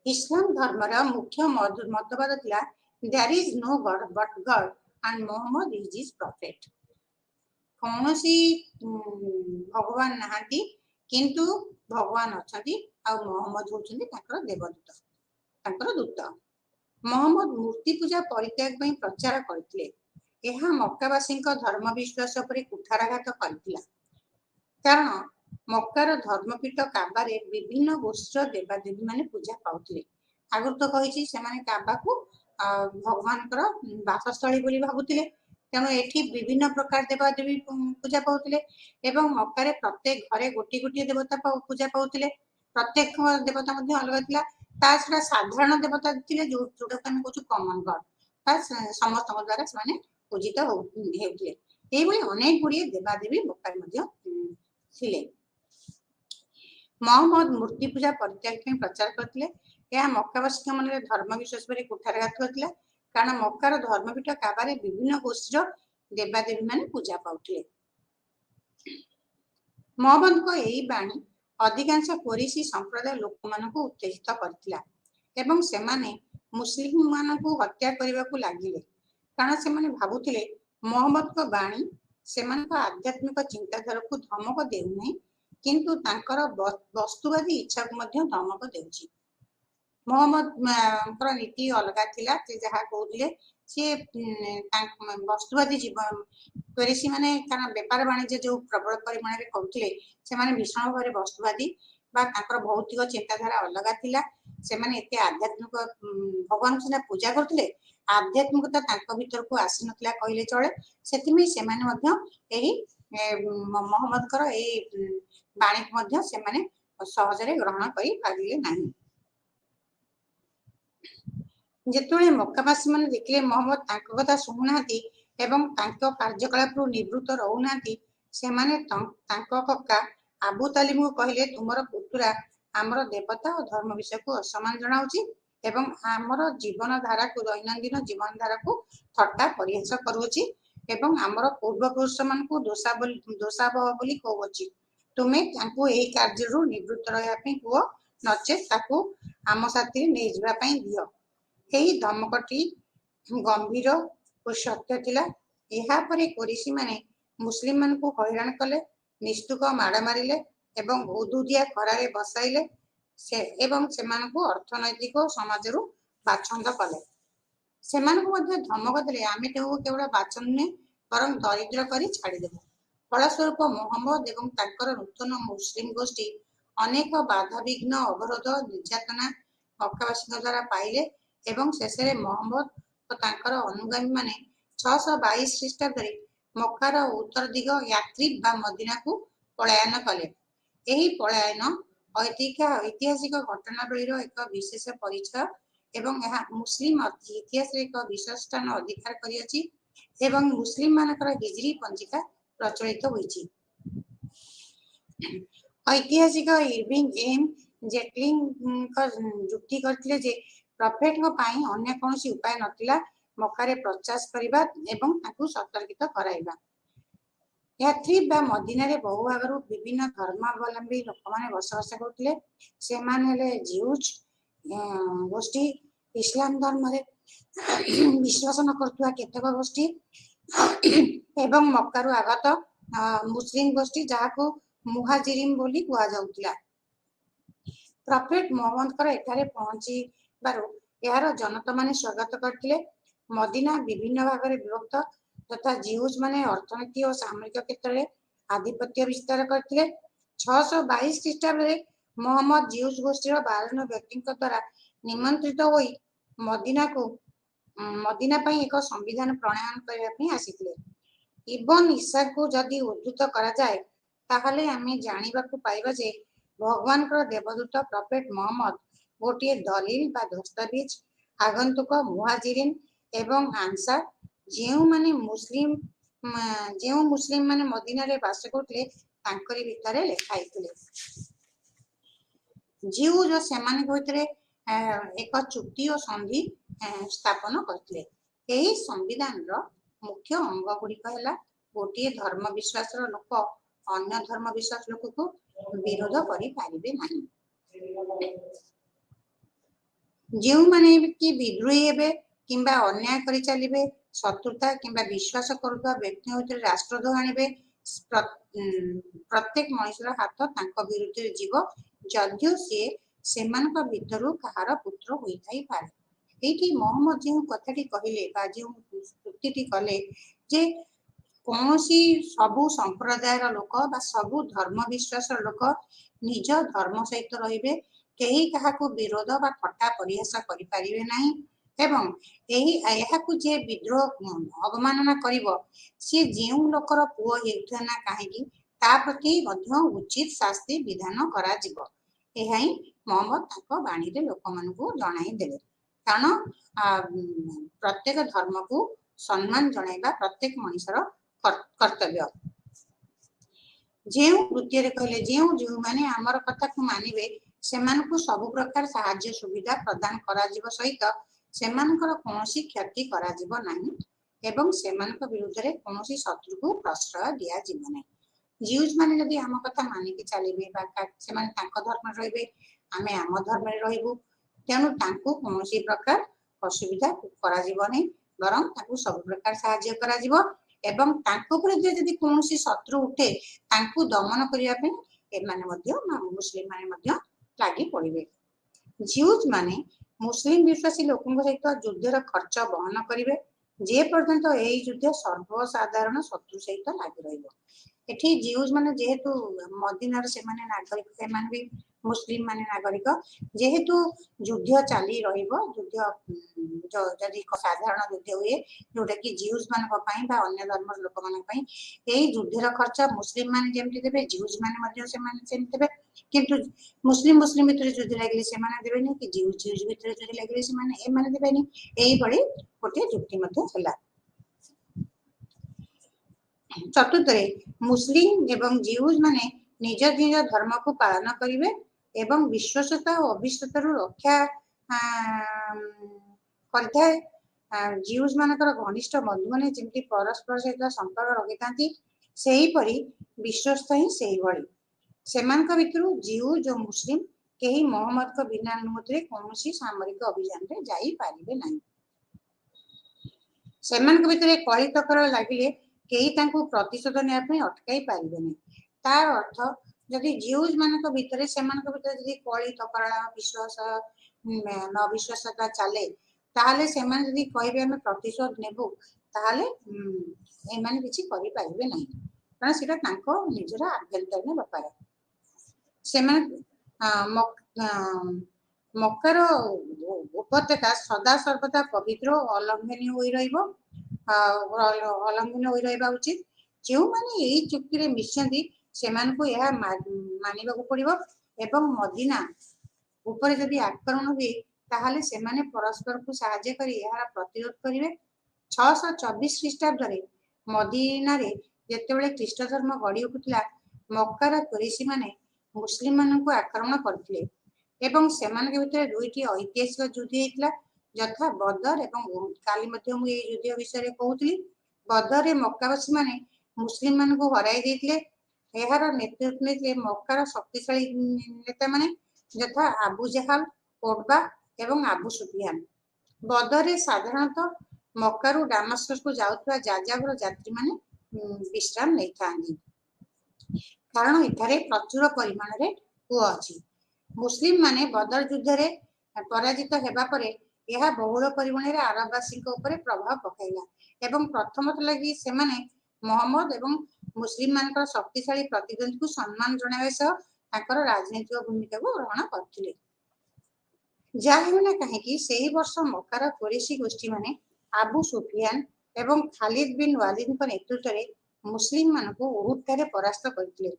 Speaker 1: इस्लाम धर्म मुख्य मतवाद था there is no god but god and Muhammad is his prophet. कौन सी भगवान नहांती किंतु भगवान अच्छा आ मोहम्मद होचंदी देवदूत दूत। मोहम्मद मूर्ति पूजा परित्याग प्रचार करते मक्कावासी धर्म विश्वास पर कुठाराघात करथिला कारण मक्कार धर्मपीठ काबारे विभिन्न गोष्ठ देवादेवी माने पूजा पाउथिले। आगु तो कही से काबा को भगवान बासस्थली बोली भाबुथिले। तेणु एठी विभिन्न प्रकार देवादेवी पूजा पाउथिले एवं मक्कारे प्रत्येक घरे गोटी गोटी देवता पूजा पाउथिले। प्रत्येक देवता मध्य अलग थिला ता छडा साधारण देवता थिले जोटा आम कहू कॉमन गॉड समस्त द्वारा से पूजित होउथिले। एही भली अनेक गुड़िए देवादेवी मक्कारे मध्य थिले। मोहम्मद मूर्ति पूजा परित्याग प्रचार करते मक्कावासी मन धर्म विश्वास पर कुठाराघात करता कारण मक्कार धर्मपीठ काबारे विभिन्न गोष्ठी देवादेवी माने पूजा पाउथिले। मोहम्मद को यही बाणी अधिकांश कुरैशी संप्रदाय लोक मानक उत्तेजित करथिला एवं सेमाने मुस्लिम मानक हत्या करने को लगिले कारण से भावुथिले मोहम्मद को बाणी सेमानक आध्यात्मिक चिंताधारा को धमक देउनै किंतु तांकर वस्तुवादी इच्छा को धमक देउछि। मोहम्मद नीति अलग थिला जहाँ कहते सी वस्तुवादी जीवन कुरैशी माने कारण व्यापार वाणिज्य जो प्रबल परिमाण में करते भीषण भाव वस्तुवादी भौतिक चिंताधारा अलग थिला। सेमाने एते आध्यात्मिक भगवान सीना पूजा करते आध्यात्मिकता भीतर को आसी नथिला कहले चले सेतिमे सेमाने मध्य एही मोहम्मद बाणी को सहजरे ग्रहण करि पारिले नाही। जेतुळे मक्कावासी माने देखिले मोहम्मद तांको कथा सुनुनाहांती एवं तांको कार्यकलाप निवृत्त रहुनाहांती सेमाने तांको कक्का आबू तालिब को कहले तुमर पुतुरा आमर देवता और धर्म विषय को असमान जनाउछि एवं आमर जीवन धारा को दैनंदिन जीवन धारा को थट्टा परिहास करुछि एवं आमर पूर्वपुरुष मान को दोषाबह बोली कहउछि। तुमे तांको एही कार्यरु निवृत्त रहिया पई कुओ नचेत ताकू आम साथी नै जिबा पई दियो। एही धमकटी गंभीर और सत्य थिला। एहा परे कुरैशी माने मुस्लिम मान को हैरान कले निष्ठुक माड़ मारिले एवं उदुदिया खरारे बसाइले से एवं सेमान को अर्थनैतिक समाज बाछंद कले सेमानकु मध्य धमक देले आमे तेहु केवल बाचन नुहे बरं दरिद्र करी छाड़देबु। फलस्वरूप मोहम्मद एवं तांकर नूतन मुस्लिम गोष्ठी अनेक बाधा विघ्न अवरोध निर्यातना मक्कावासी द्वारा पाइले एवं शेष में मोहम्मद और तांकर अनुगामी माने 622 ख्रीष्टाब्द मक्कार उत्तर दिग यात्रिब बा मदीना को पलायन कले। एही पलायन ऐतिहासिक घटनावलीर एक विशेष परिचय एवं यह मुस्लिम इतिहास एक विशेष स्थान अधिकार करियछि एवं मुस्लिम मानकर हिजरी पंजिका प्रचलित होइछि। ऐतिहासिक इरविंग एम जेटलिंग जुक्ति करथिले जे प्रफेट अन्य कौन उपाय नथिला मक्का रे प्रचार करबा एवं ताकू सतर्कित कराइबा। मदीना रे बहु भाग विभिन्न धर्मावलंबी लोक मैंने बसवास करते जिउज गोष्ठी इस्लाम धर्म विश्वास न करथुवा केतक गोष्ठी एवं मक्कारु आगत मुस्लिम गोष्ठी जहाको मुहाजिरिन बोली कुआ जाउतिला। प्रफेट मोहम्मद एठारे पहुंची बारु यार जनता माने स्वागत करथिले। मदीना विभिन्न भाग में विभक्त तथा जिउज माने अर्थनीति और सामरिक क्षेत्र में आधिपत्य विस्तार करथिले। 622 ख्रीष्टाब्द मोहम्मद जिउज गोष्ठीर 52 व्यक्ति द्वारा निमंत्रित होई मदीना पई एक संविधान प्रणयन करने आसीथिले। इब्न इसाक को जदि उद्धृत करा जाए ताहले आमे जानिबा को पाइबा जे भगवान को देवदूत प्रफेट मोहम्मद गोटे दलील बा दस्तावेज आगंतुक मुहाजिरिन एवं आंसार जो मुस्लिम माने मदीना रे बास करथिले तांकरी भितरे लेखाइथिले। जिउ जो सेमाने भितरे एक चुक्ति और संधि स्थापन करथिले। एही संविधान रो मुख्य अंग गुड़िक है गोटे धर्म विश्वास लोक अन्य धर्म विश्वास लोक को विरोध करि पारिबे नाही। जो माने कि विद्रोही हेबे किंबा अन्याय करि चलिबे शत्रुता किंबा विश्वास करुवा व्यक्ति होते राष्ट्रद्रोह आणिबे प्रत्येक मनुष्यर हाथ तांको विरुद्ध जीव जदियो सेमानक भितरु कहार पुत्र होई थाई पारे। एठी मोहम्मद जो कथाटी कहिले बा जो उक्तिटी कले जे कौनसी सबु संप्रदायर लोक बा सबु धर्म विश्वास लोक निज धर्म सहित रहिबे केही काहाको विरोध बा ठट्टा परिहास करि पारिबे नाही एवं जे विद्रोह अवमानना करिवो सी जेउ लोकर पुओ हेउथा ना काहेकि ता प्रति मध्य उचित शास्ति विधान करा जिवो। एहाई मोहम्मद ताको बाणी रे लोक मानकु जणाई देले। कारण प्रत्येक धर्म को सम्मान जणाइबा प्रत्येक मनुष्यर कर्तव्य। जेउ वृत्ति कहले जो माने आमर कथा को मानिबे सेमानकु सब प्रकार सहाय्य सुविधा प्रदान करा जिवो सहित सेमानकर कोनोसी क्षति करा जिवो नाही एवं सेमानक विरुद्ध रे कोनोसी शत्रु को प्रश्रय दिया जिवो नाही। जिउज माने जदि आम कथा मानिके चलिबे बा सेमाने तांको धर्म रहिबे आमे आम धर्म रे रहिबु तेनु तांको कोनोसी प्रकार असुविधा करा जिवो नाही बरं तांको सब प्रकार सहाय्य करा जिवो एवं तांको विरुद्ध जदि कोनोसी शत्रु उठे तांको दमन करिया पे एमाने मध्य मुस्लिम माने मध्य लागि पड़िबे। जिउज माने मुस्लिम विश्वासी लोकों सहित युद्धर खर्च बहन करेंगे जे पर्यंत यही युद्ध सर्वसाधारण शत्रु सहित लगी रहिबो। एठी जिउज माने जेहेतु मदीनार से माने नागरिक से माने भी मुस्लिम माने नागरिक जेहेतु युद्ध चली रहिबो युद्ध जदि साधारण युद्ध हुए जोटा कि जिउज मान बा अन्य धर्म लोक मान यही युद्धर खर्च मुस्लिम माने जेमति देबे जिउज माने मध्य से माने सेमति देबे किंतु मुस्लिम भितर युद्ध लगे से देवेनि कि जिउज भितर युद्ध लगे से देवेनि यही बड़ी गोटे जुक्ति है। चतुर्थ मुस्लिम एवं जिउज माने निज निज धर्म को पालन करेंगे एवं विश्वासता और अविश्वास रक्षा कर जिउज मानकर घनिष्ठ बंधु मैंने जमी परस्पर सहित संपर्क रखी था विश्वस्त ही से भली सेमानक भितरु जिउ जो मुस्लिम केही मोहम्मद को बिना अनुमति कौनसी सामरिक अभियान रे जाई पारिबे नाही। सेमानक भितरे कली तकर लागिले केही तांको प्रतिशोध नेया पे अटकाई पारिबे नाही। तार अर्थ जदि जिउज मानक भितरे सेमानक भितरे जदि कली तकरा विश्वास न विश्वासता चले ताहले सेमान जदि कहिबे हम प्रतिशोध नेबु ताहले एमान किछि करि पारिबे नाही कारण सेटा तांको निजरा आभ्यंतरीण व्यापार। मक्कार उपत्यका सदा सर्वदा पवित्र अलंघनीय होई रहिबो अलंघनीय होई रहिबा उचित। जो माने एही चुक्ति रे मिशंती सेमानकु यह मानिबा को पड़िबो एवं मदीना ऊपर जदि आक्रमण हुए ताहले सेमाने परस्पर को सहायता करी यार प्रतिरोध करिवे। 624 ख्रीष्टाब्द रे मदीना रे जेतेबेले ख्रीष्ट धर्म गड़ी उठुतला मक्कार कुरैशी माने मुस्लिम मानन को आक्रमण करथिले ଏବଂ ସେମାନଙ୍କ ଭିତରେ ଦୁଇଟି ଐତିହାସିକ ଯୁଦ୍ଧ ହେଇଥିଲା, ଯଥା ବଦର ଏବଂ ଉହୁଦ। କାଲି ମଧ୍ୟ ମୁଁ ଏଇ ଯୁଦ୍ଧ ବିଷୟରେ କହୁଥିଲି। ବଦରରେ ମକ୍କାବାସୀ ମାନେ ମୁସଲିମ ମାନଙ୍କୁ ହରାଇ ଦେଇଥିଲେ। ଏହାର ନେତୃତ୍ୱ ନେଇଥିଲେ ମକ୍କାର ଶକ୍ତିଶାଳୀ ନେତାମାନେ, ଯଥା ଆବୁ ଜାହାଲ, ଓଟବା ଏବଂ ଆବୁ ସୁଫିଆନ। ବଦରରେ ସାଧାରଣତଃ ମକ୍କାରୁ ଡାମାସ୍କସକୁ ଯାଉଥିବା ଯାଯାବର ଯାତ୍ରୀମାନେ ବିଶ୍ରାମ ନେଇଥାନ୍ତି, କାରଣ ଏଠାରେ ପ୍ରଚୁର ପରିମାଣରେ କୂଅ ଅଛି। ମୁସଲିମ ମାନେ ବଦର ଯୁଦ୍ଧରେ ପରାଜିତ ହେବା ପରେ ଏହା ବହୁଳ ପରିମାଣରେ ଆରବବାସୀଙ୍କ ଉପରେ ପ୍ରଭାବ ପକାଇଲା ଏବଂ ପ୍ରଥମତଃ ଲାଗି ସେମାନେ ମହମ୍ମଦ ଏବଂ ମୁସଲିମ ମାନଙ୍କର ଶକ୍ତିଶାଳୀ ପ୍ରତିଦ୍ୱନ୍ଦ୍ୱୀଙ୍କୁ ସମ୍ମାନ ଜଣାଇବା ସହ ତାଙ୍କର ରାଜନୈତିକ ଭୂମିକାକୁ ଗ୍ରହଣ କରିଥିଲେ। ଯାହା ହେଉନା କାହିଁକି ସେହି ବର୍ଷ ମକ୍କାର କୁରେଶୀ ଗୋଷ୍ଠୀମାନେ ଆବୁ ସୁଫିଆନ ଏବଂ ଖାଲିଦ ବିନ୍ ୱାଲିଦଙ୍କ ନେତୃତ୍ୱରେ ମୁସଲିମ ମାନଙ୍କୁ ଉହୁଦଠାରେ ପରାସ୍ତ କରିଥିଲେ।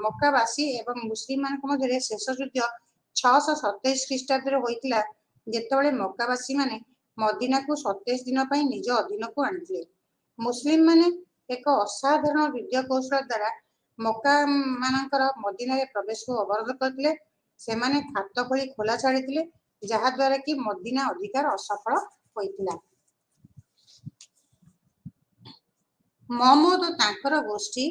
Speaker 1: ମକ୍କାବାସୀ ଏବଂ ମୁସଲିମ ମାନଙ୍କ ମଧ୍ୟରେ ଶେଷ ଯୁଦ୍ଧ 627 ଖ୍ରୀଷ୍ଟାବ୍ଦରେ ହୋଇଥିଲା, ଯେତେବେଳେ ମକ୍କାବାସୀ ମାନେ ମଦିନାକୁ 27 ଦିନ ପାଇଁ ନିଜ ଅଧୀନକୁ ଆଣିଥିଲେ। ମୁସଲିମ ମାନେ ଏକ ଅସାଧାରଣ ଯୁଦ୍ଧ କୌଶଳ ଦ୍ୱାରା ମକ୍କା ମାନଙ୍କର ମଦିନାରେ ପ୍ରବେଶକୁ ଅବରୋଧ କରିଥିଲେ। ସେମାନେ ଖାତ ଖୋଳି ଖୋଲା ଛାଡ଼ିଥିଲେ, ଯାହା ଦ୍ୱାରା କି ମଦିନା ଅଧିକାର ଅସଫଳ ହୋଇଥିଲା। ମହମ୍ମଦ ଓ ତାଙ୍କର ଗୋଷ୍ଠୀ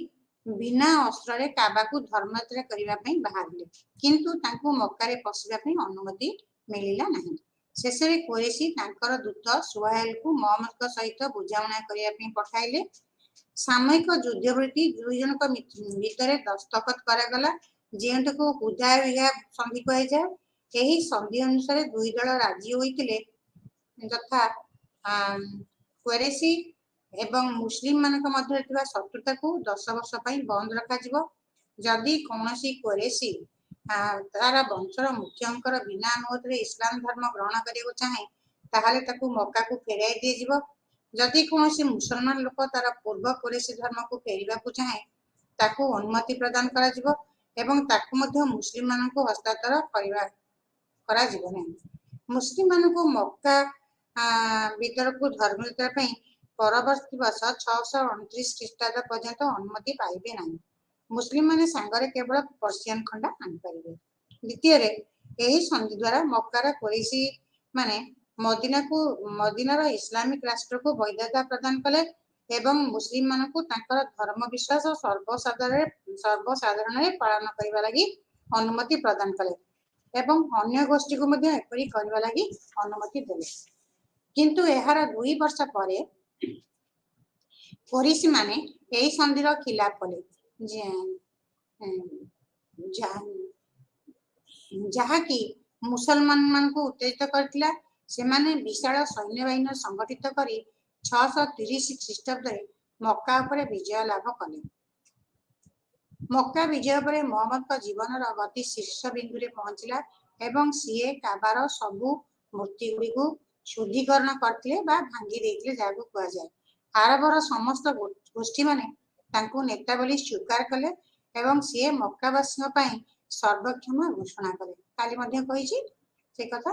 Speaker 1: ବିନା ଅସ୍ତ୍ରରେ କାବାକୁ ଧର୍ମଯାତ୍ରା କରିବା ପାଇଁ ବାହାରିଲେ, କିନ୍ତୁ ତାଙ୍କୁ ମକ୍କାରେ ପଶିବା ପାଇଁ ଅନୁମତି ମିଳିଲା ନାହିଁ। ଶେଷରେ କୁରେଶୀ ତାଙ୍କର ଦୂତ ସୁହାଇଲକୁ ମହମ୍ମଦଙ୍କ ସହିତ ବୁଝାମଣା କରିବା ପାଇଁ ପଠାଇଲେ। ସାମୟିକ ଯୁଦ୍ଧବୃତ୍ତି ଦୁଇ ଜଣଙ୍କ ଭିତରେ ଦସ୍ତଖତ କରାଗଲା, ଯେଉଁଟାକୁ ହୁଦାୟବିୟା ସନ୍ଧି କୁହାଯାଏ। ଏହି ସନ୍ଧି ଅନୁସାରେ ଦୁଇ ଦଳ ରାଜି ହୋଇଥିଲେ, ଯଥା କୁରେଶୀ ଏବଂ ମୁସଲିମ ମାନଙ୍କ ମଧ୍ୟରେ ଥିବା ଶତ୍ରୁତାକୁ 10 ବର୍ଷ ପାଇଁ ବନ୍ଦ ରଖାଯିବ। ଯଦି କୌଣସି କୁରେଶୀ ତାର ବଂଶର ମୁଖ୍ୟଙ୍କର ବିନା ଅନୁମତିରେ ଇସଲାମ ଧର୍ମ ଗ୍ରହଣ କରିବାକୁ ଚାହେଁ, ତାହେଲେ ତାକୁ ମକ୍କାକୁ ଫେରାଇ ଦିଆଯିବ। ଯଦି କୌଣସି ମୁସଲମାନ ଲୋକ ତାର ପୂର୍ବ କୁରେଶୀ ଧର୍ମକୁ ଫେରିବାକୁ ଚାହେଁ, ତାକୁ ଅନୁମତି ପ୍ରଦାନ କରାଯିବ ଏବଂ ତାକୁ ମଧ୍ୟ ମୁସଲିମ ମାନଙ୍କୁ ହସ୍ତାନ୍ତର କରାଯିବ ନାହିଁ। ମୁସଲିମ ମାନଙ୍କୁ ମକ୍କା ଭିତରକୁ ଧର୍ମଯାତ୍ରା ପାଇଁ ପରବର୍ତ୍ତୀ ବର୍ଷ 629 ଖ୍ରୀଷ୍ଟାବ୍ଦ ପର୍ଯ୍ୟନ୍ତ ଅନୁମତି ପାଇବେ ନାହିଁ। ମୁସଲିମ ମାନେ ସାଙ୍ଗରେ କେବଳ ପର୍ସିଆନ ଖଣ୍ଡା ଆଣିପାରିବେ। ଦ୍ୱିତୀୟରେ, ଏହି ସନ୍ଧି ଦ୍ୱାରା ମକ୍କାର କୁରେଶୀ ମାନେ ମଦିନାର ଇସଲାମିକ ରାଷ୍ଟ୍ରକୁ ବୈଧତା ପ୍ରଦାନ କଲେ ଏବଂ ମୁସଲିମ ମାନଙ୍କୁ ତାଙ୍କର ଧର୍ମ ବିଶ୍ୱାସ ସର୍ବସାଧାରଣରେ ପାଳନ କରିବା ଲାଗି ଅନୁମତି ପ୍ରଦାନ କଲେ ଏବଂ ଅନ୍ୟ ଗୋଷ୍ଠୀକୁ ମଧ୍ୟ ଏପରି କରିବା ଲାଗି ଅନୁମତି ଦେଲେ। କିନ୍ତୁ ଏହାର 2 ବର୍ଷ ପରେ କୁରେଶୀ ମାନେ ଏହି ସନ୍ଧିର ଖିଲାପ କଲେ, ଯାହାକି ମୁସଲମାନ ମାନଙ୍କୁ ଉତ୍ତେଜିତ କରିଥିଲା। ସେମାନେ ବିଶାଳ ସୈନ୍ୟବାହିନୀ ସଂଗଠିତ କରି 630 ଖ୍ରୀଷ୍ଟାବ୍ଦରେ ମକ୍କା ଉପରେ ବିଜୟ ଲାଭ କଲେ। ମକ୍କା ବିଜୟ ପରେ ମହମ୍ମଦଙ୍କ ଜୀବନର ଗତି ଶୀର୍ଷ ବିନ୍ଦୁରେ ପହଞ୍ଚିଲା ଏବଂ ସିଏ କାବାର ସବୁ ମୂର୍ତ୍ତିଗୁଡ଼ିକୁ ଶୁଦ୍ଧୀକରଣ କରିଥିଲେ ବା ଭାଙ୍ଗି ଦେଇଥିଲେ, ଯାହାକୁ କୁହାଯାଏ। ଆରବର ସମସ୍ତ ଗୋଷ୍ଠୀମାନେ ତାଙ୍କୁ ନେତା ବୋଲି ସ୍ୱୀକାର କଲେ ଏବଂ ସିଏ ମକ୍କାବାସୀଙ୍କ ପାଇଁ ସର୍ବକ୍ଷମା ଘୋଷଣା କଲେ। କାଲି ମଧ୍ୟ କହିଛି ସେ କଥା।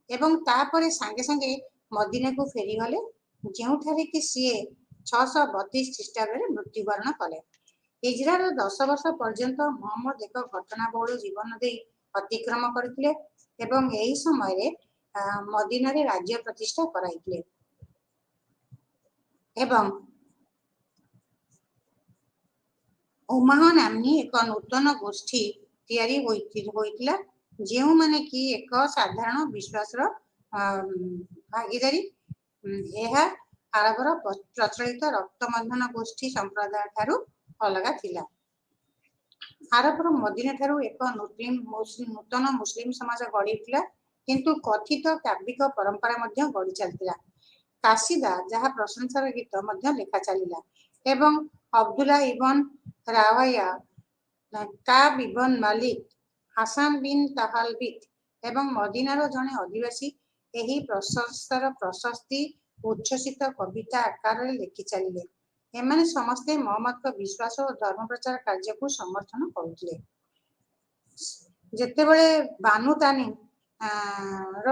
Speaker 1: ଏବଂ ତାପରେ ସାଙ୍ଗେ ସାଙ୍ଗେ ମଦିନାକୁ ଫେରିଗଲେ, ଯେଉଁଠାରେ କି ସିଏ 632 ଖ୍ରୀଷ୍ଟାବ୍ଦରେ ମୃତ୍ୟୁବରଣ କଲେ। ହିଜ୍ରାର 10 ବର୍ଷ ପର୍ଯ୍ୟନ୍ତ ମହମ୍ମଦ ଏକ ଘଟଣାବହୁଳ ଜୀବନ ଦେଇ ଅତିକ୍ରମ କରିଥିଲେ ଏବଂ ଏହି ସମୟରେ ମଦିନାରେ ରାଜ୍ୟ ପ୍ରତିଷ୍ଠା କରାଇଥିଲେ ଏବଂ ଉମାହ ନାମ୍ନୀ ଏକ ନୂତନ ଗୋଷ୍ଠୀ ତିଆରି ହୋଇଥିଲା, ଯେଉଁମାନେ କି ଏକ ସାଧାରଣ ବିଶ୍ୱାସର ଭାଗିଦାରୀ। ଏହା ଆରବର ପ୍ରଚଳିତ ରକ୍ତବନ୍ଧନ ଗୋଷ୍ଠୀ ସମ୍ପ୍ରଦାୟ ଠାରୁ ଅଲଗା ଥିଲା। ଆରବର ମଦିନା ଠାରୁ ଏକ ନୂତନ ମୁସଲିମ ସମାଜ ଗଢ଼ି ଉଠିଲା, କିନ୍ତୁ କଥିତ କାବ୍ୟିକ ପରମ୍ପରା ମଧ୍ୟ ଗଢ଼ି ଚାଲିଥିଲା। କାସିଦା, ଯାହା ପ୍ରଶଂସାର ଗୀତ, ମଧ୍ୟ ଲେଖା ଚାଲିଲା ଏବଂ ଅବଦୁଲ୍ଲା ଇବନ ରାୱାୟା, କାବ ଇବନ ମାଲିକ, ହାସାନ ବିନ୍ ତାହାଲବିତ ଏବଂ ମଦିନାର ଜଣେ ଅଧିବାସୀ ଏହି ପ୍ରଶଂସାର ପ୍ରଶସ୍ତି ଉଚ୍ଛ୍ୱସିତ କବିତା ଆକାରରେ ଲେଖି ଚାଲିଲେ। ଏମାନେ ସମସ୍ତେ ମହମ୍ମଦଙ୍କ ବିଶ୍ୱାସ ଓ ଧର୍ମ ପ୍ରଚାର କାର୍ଯ୍ୟକୁ ସମର୍ଥନ କରୁଥିଲେ। ଯେତେବେଳେ ବାନୁ ତାମିମ ର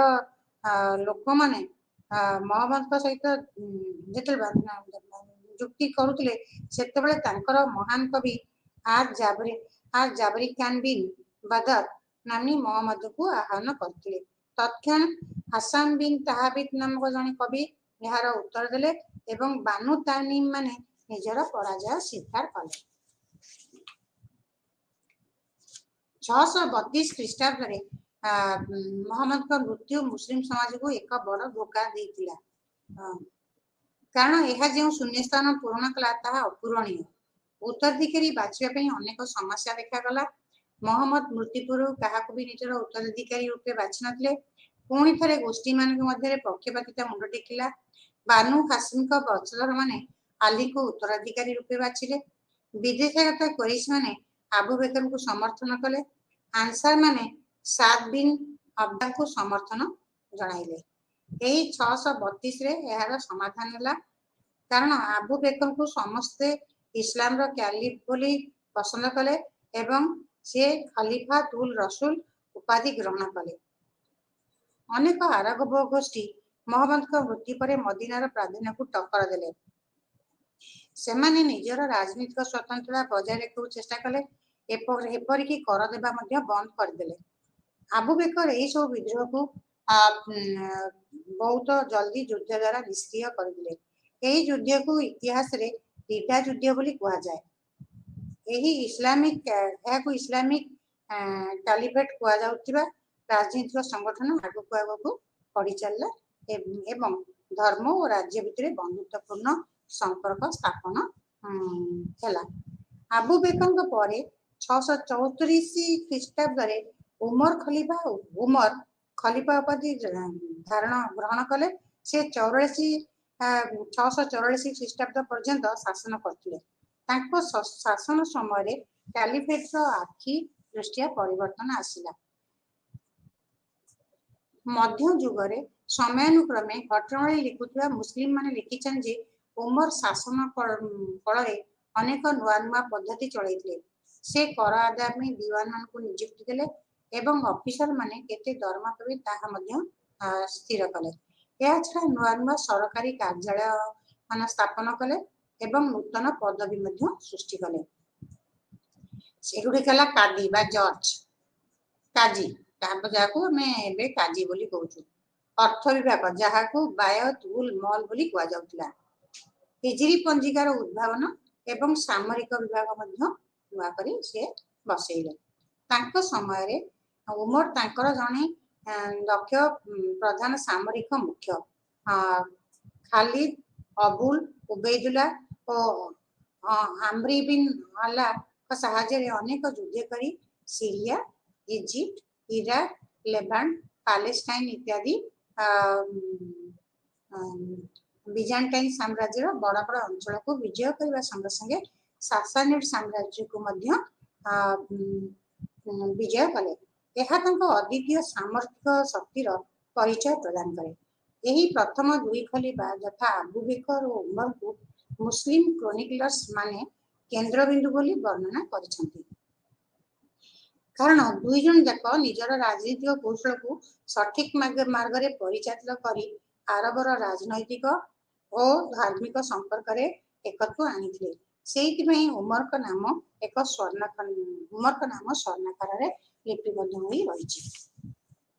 Speaker 1: ଲୋକମାନେ ମହମ୍ମଦଙ୍କ ସହିତ ଯୁକ୍ତି କରୁଥିଲେ, ସେତେବେଳେ ତାଙ୍କର ମହାନ କବି ଆଜ ଜାବରୀ ଖାନ ବିନ୍ ବଦର ନାମୀ ମହମ୍ମଦକୁ ଆହ୍ୱାନ କରିଥିଲେ। ତତ୍କ୍ଷଣ ହାସାନ ବିନ୍ ତାହାବିତ ନାମକ ଜଣେ କବି ଏହାର ଉତ୍ତର ଦେଲେ ଏବଂ ବାନୁ ତାମିମ ମାନେ ନିଜର ପରାଜୟ ସ୍ୱୀକାର କଲେ। 632 ଖ୍ରୀଷ୍ଟାବ୍ଦରେ ମହମ୍ମଦଙ୍କ ମୃତ୍ୟୁ ମୁସଲିମ ସମାଜକୁ ଏକ ବଡ଼ ଧୋକା ଦେଇଥିଲା, କାରଣ ଏହା ଯେଉଁ ଶୂନ୍ୟସ୍ଥାନ ପୂରଣ କଲା ତାହା ଅପୂରଣୀୟ। ଉତ୍ତରାଧିକାରୀ ବାଛିବା ପାଇଁ ଅନେକ ସମସ୍ୟା ଦେଖାଗଲା। ମହମ୍ମଦ ମୃତ୍ୟୁ ପୂର୍ବରୁ କାହାକୁ ବି ନିଜର ଉତ୍ତରାଧିକାରୀ ରୂପେ ବାଛି ନଥିଲେ। ପୁଣି ଥରେ ଗୋଷ୍ଠୀମାନଙ୍କ ମଧ୍ୟରେ ପକ୍ଷପାତିତା ମୁଣ୍ଡ ଟେକିଲା। ବାନୁ ହାସିମଙ୍କ ବଂଶଧରମାନେ ଆଲିଙ୍କୁ ଉତ୍ତରାଧିକାରୀ ରୂପେ ବାଛିଲେ। ବିଦେଶାଗତ କୁରୈଶମାନେ ଆବୁ ବେକରଙ୍କୁ ସମର୍ଥନ କଲେ। ଆନସାର ମାନେ ସାଦ ବିନ୍ ଅବ୍ଦାଙ୍କୁ ସମର୍ଥନ ଜଣାଇଲେ। ଏହି 632ରେ ଏହାର ସମାଧାନ ହେଲା, କାରଣ ଆବୁ ବେକରଙ୍କୁ ସମସ୍ତେ ଇସଲାମର କ୍ୟାଲିଫ ବୋଲି ପସନ୍ଦ କଲେ ଏବଂ ସେ ଖଲିଫାତୁଲ ରସୁଲ ଉପାଧି ଗ୍ରହଣ କଲେ। ଅନେକ ଆରବ ଗୋଷ୍ଠୀ ମହମ୍ମଦଙ୍କ ମୃତ୍ୟୁ ପରେ ମଦିନାର ପ୍ରାଧାନ୍ୟକୁ ଟକ୍କର ଦେଲେ। ସେମାନେ ନିଜର ରାଜନୈତିକ ସ୍ୱତନ୍ତ୍ରତା ବଜାୟ ରଖିବାକୁ ଚେଷ୍ଟା କଲେ, ଏପରିକି କର ଦେବା ମଧ୍ୟ ବନ୍ଦ କରିଦେଲେ। ଆବୁ ବେକର ଏହିସବୁ ବିଦ୍ରୋହକୁ ବହୁତ ଜଲ୍ଦି ଯୁଦ୍ଧ ଦ୍ୱାରା ନିଷ୍କ୍ରିୟ କରିଦେଲେ। ଏହି ଯୁଦ୍ଧକୁ ଇତିହାସରେ ରିଡା ଯୁଦ୍ଧ ବୋଲି କୁହାଯାଏ। ଏହାକୁ ଇସଲାମିକ କାଲିଫେଟ କୁହାଯାଉଥିବା ରାଜନୈତିକ ସଂଗଠନ ଆଗକୁ ଆଗକୁ ବଢ଼ି ଚାଲିଲା ଏବଂ ଧର୍ମ ଓ ରାଜ୍ୟ ଭିତରେ ବନ୍ଧୁତ୍ୱପୂର୍ଣ୍ଣ ସମ୍ପର୍କ ସ୍ଥାପନ ହେଲା। ଆବୁ ବେକରଙ୍କ ପରେ 634 ଖ୍ରୀଷ୍ଟାବ୍ଦରେ ଉମର ଖଲିଫା ଉପାଧି ଗ୍ରହଣ କଲେ। ସେ 684 ଖ୍ରୀଷ୍ଟାବ୍ଦ ପର୍ଯ୍ୟନ୍ତ ଶାସନ କରିଥିଲେ। ତାଙ୍କ ଶାସନ ସମୟରେ କ୍ୟାଲିଫେଟର ଆଖି ଦୃଷ୍ଟିଆ ପରିବର୍ତ୍ତନ ଆସିଲା। ମଧ୍ୟଯୁଗରେ ସମୟାନୁକ୍ରମେ ଘଟଣାବଳୀ ଲେଖୁଥିବା ମୁସଲିମମାନେ ଲେଖିଛନ୍ତି ଯେ ଉମର ଶାସନ ଫଳରେ ଅନେକ ନୂଆ ନୂଆ ପଦ୍ଧତି ଚଳାଇଥିଲେ। ସେ କର ଆଦାୟ ପାଇଁ ଦିୱାନମାନଙ୍କୁ ନିଯୁକ୍ତି ଦେଲେ ଏବଂ ଅଫିସରମାନେ କେତେ ଦରମା ପାଇବେ ତାହା ମଧ୍ୟ ସ୍ଥିର କଲେ। ଏହାଛଡ଼ା ନୂଆ ନୂଆ ସରକାରୀ କାର୍ଯ୍ୟାଳୟମାନ ସ୍ଥାପନ କଲେ ଏବଂ ନୂତନ ପଦବୀ ମଧ୍ୟ ସୃଷ୍ଟି କଲେ। ସେଗୁଡ଼ିକ ହେଲା କାଦି ବା ଜଜ୍, କାଜି ଯାହାକୁ ଆମେ ଏବେ କାଜି ବୋଲି କହୁଛୁ, ଅର୍ଥ ବିଭାଗ ଯାହାକୁ ବାୟତ ଉଲ ମଲ ବୋଲି କୁହାଯାଉଥିଲା, ହିଜରୀ ପଞ୍ଜିକାର ଉଦ୍ଭାବନ ଏବଂ ସାମରିକ ବିଭାଗ ମଧ୍ୟ ନୂଆ କରି ସେ ବସେଇଲେ। ତାଙ୍କ ସମୟରେ ଉମର ତାଙ୍କର ଜଣେ ଦକ୍ଷ ପ୍ରଧାନ ସାମରିକ ମୁଖ୍ୟ ଖାଲିଦ ଅବୁଲ ଉବୈଦୁଲ୍ଲା ଓ ଆମ୍ରି ବିନ୍ ଆଲାଙ୍କ ସାହାଯ୍ୟରେ ଅନେକ ଯୁଦ୍ଧ କରି ସିରିଆ, ଇଜିପ୍ଟ, ଇରାକ, ଲେଭାଣ୍ଟ, ପାଲେଷ୍ଟାଇନ ଇତ୍ୟାଦି ବିଜାଣ୍ଟାଇନ ସାମ୍ରାଜ୍ୟର ବଡ଼ ବଡ଼ ଅଞ୍ଚଳକୁ ବିଜୟ କରିବା ସଙ୍ଗେ ସଙ୍ଗେ ସାସାନିଡ ସାମ୍ରାଜ୍ୟକୁ ମଧ୍ୟ ବିଜୟ କଲେ। ଏହା ତାଙ୍କ ଅଦ୍ୱିତୀୟ ସାମରିକ ଶକ୍ତିର ପରିଚୟ ପ୍ରଦାନ କରେ। ଏହି ପ୍ରଥମ ଦୁଇ ଖଲିଫା ଯଥା ଆବୁ ବେକର ଓ ଉମରଙ୍କୁ ମୁସଲିମ କ୍ରୋନିକଲର୍ସ ମାନେ କେନ୍ଦ୍ରବିନ୍ଦୁ ବୋଲି ବର୍ଣ୍ଣନା କରିଛନ୍ତି, କାରଣ ଦୁଇ ଜଣ ଯାକ ନିଜର ରାଜନୈତିକ କୌଶଳକୁ ସଠିକ ମାର୍ଗରେ ପରିଚାଳିତ କରି ଆରବର ରାଜନୈତିକ ଓ ଧାର୍ମିକ ସମ୍ପର୍କରେ ଏକତ୍ୱ ଆଣିଥିଲେ। ସେଇଥିପାଇଁ ଉମରଙ୍କ ନାମ ସ୍ୱର୍ଣ୍ଣାକ୍ଷରରେ ଲିପିବଦ୍ଧ ହୋଇ ରହିଛି।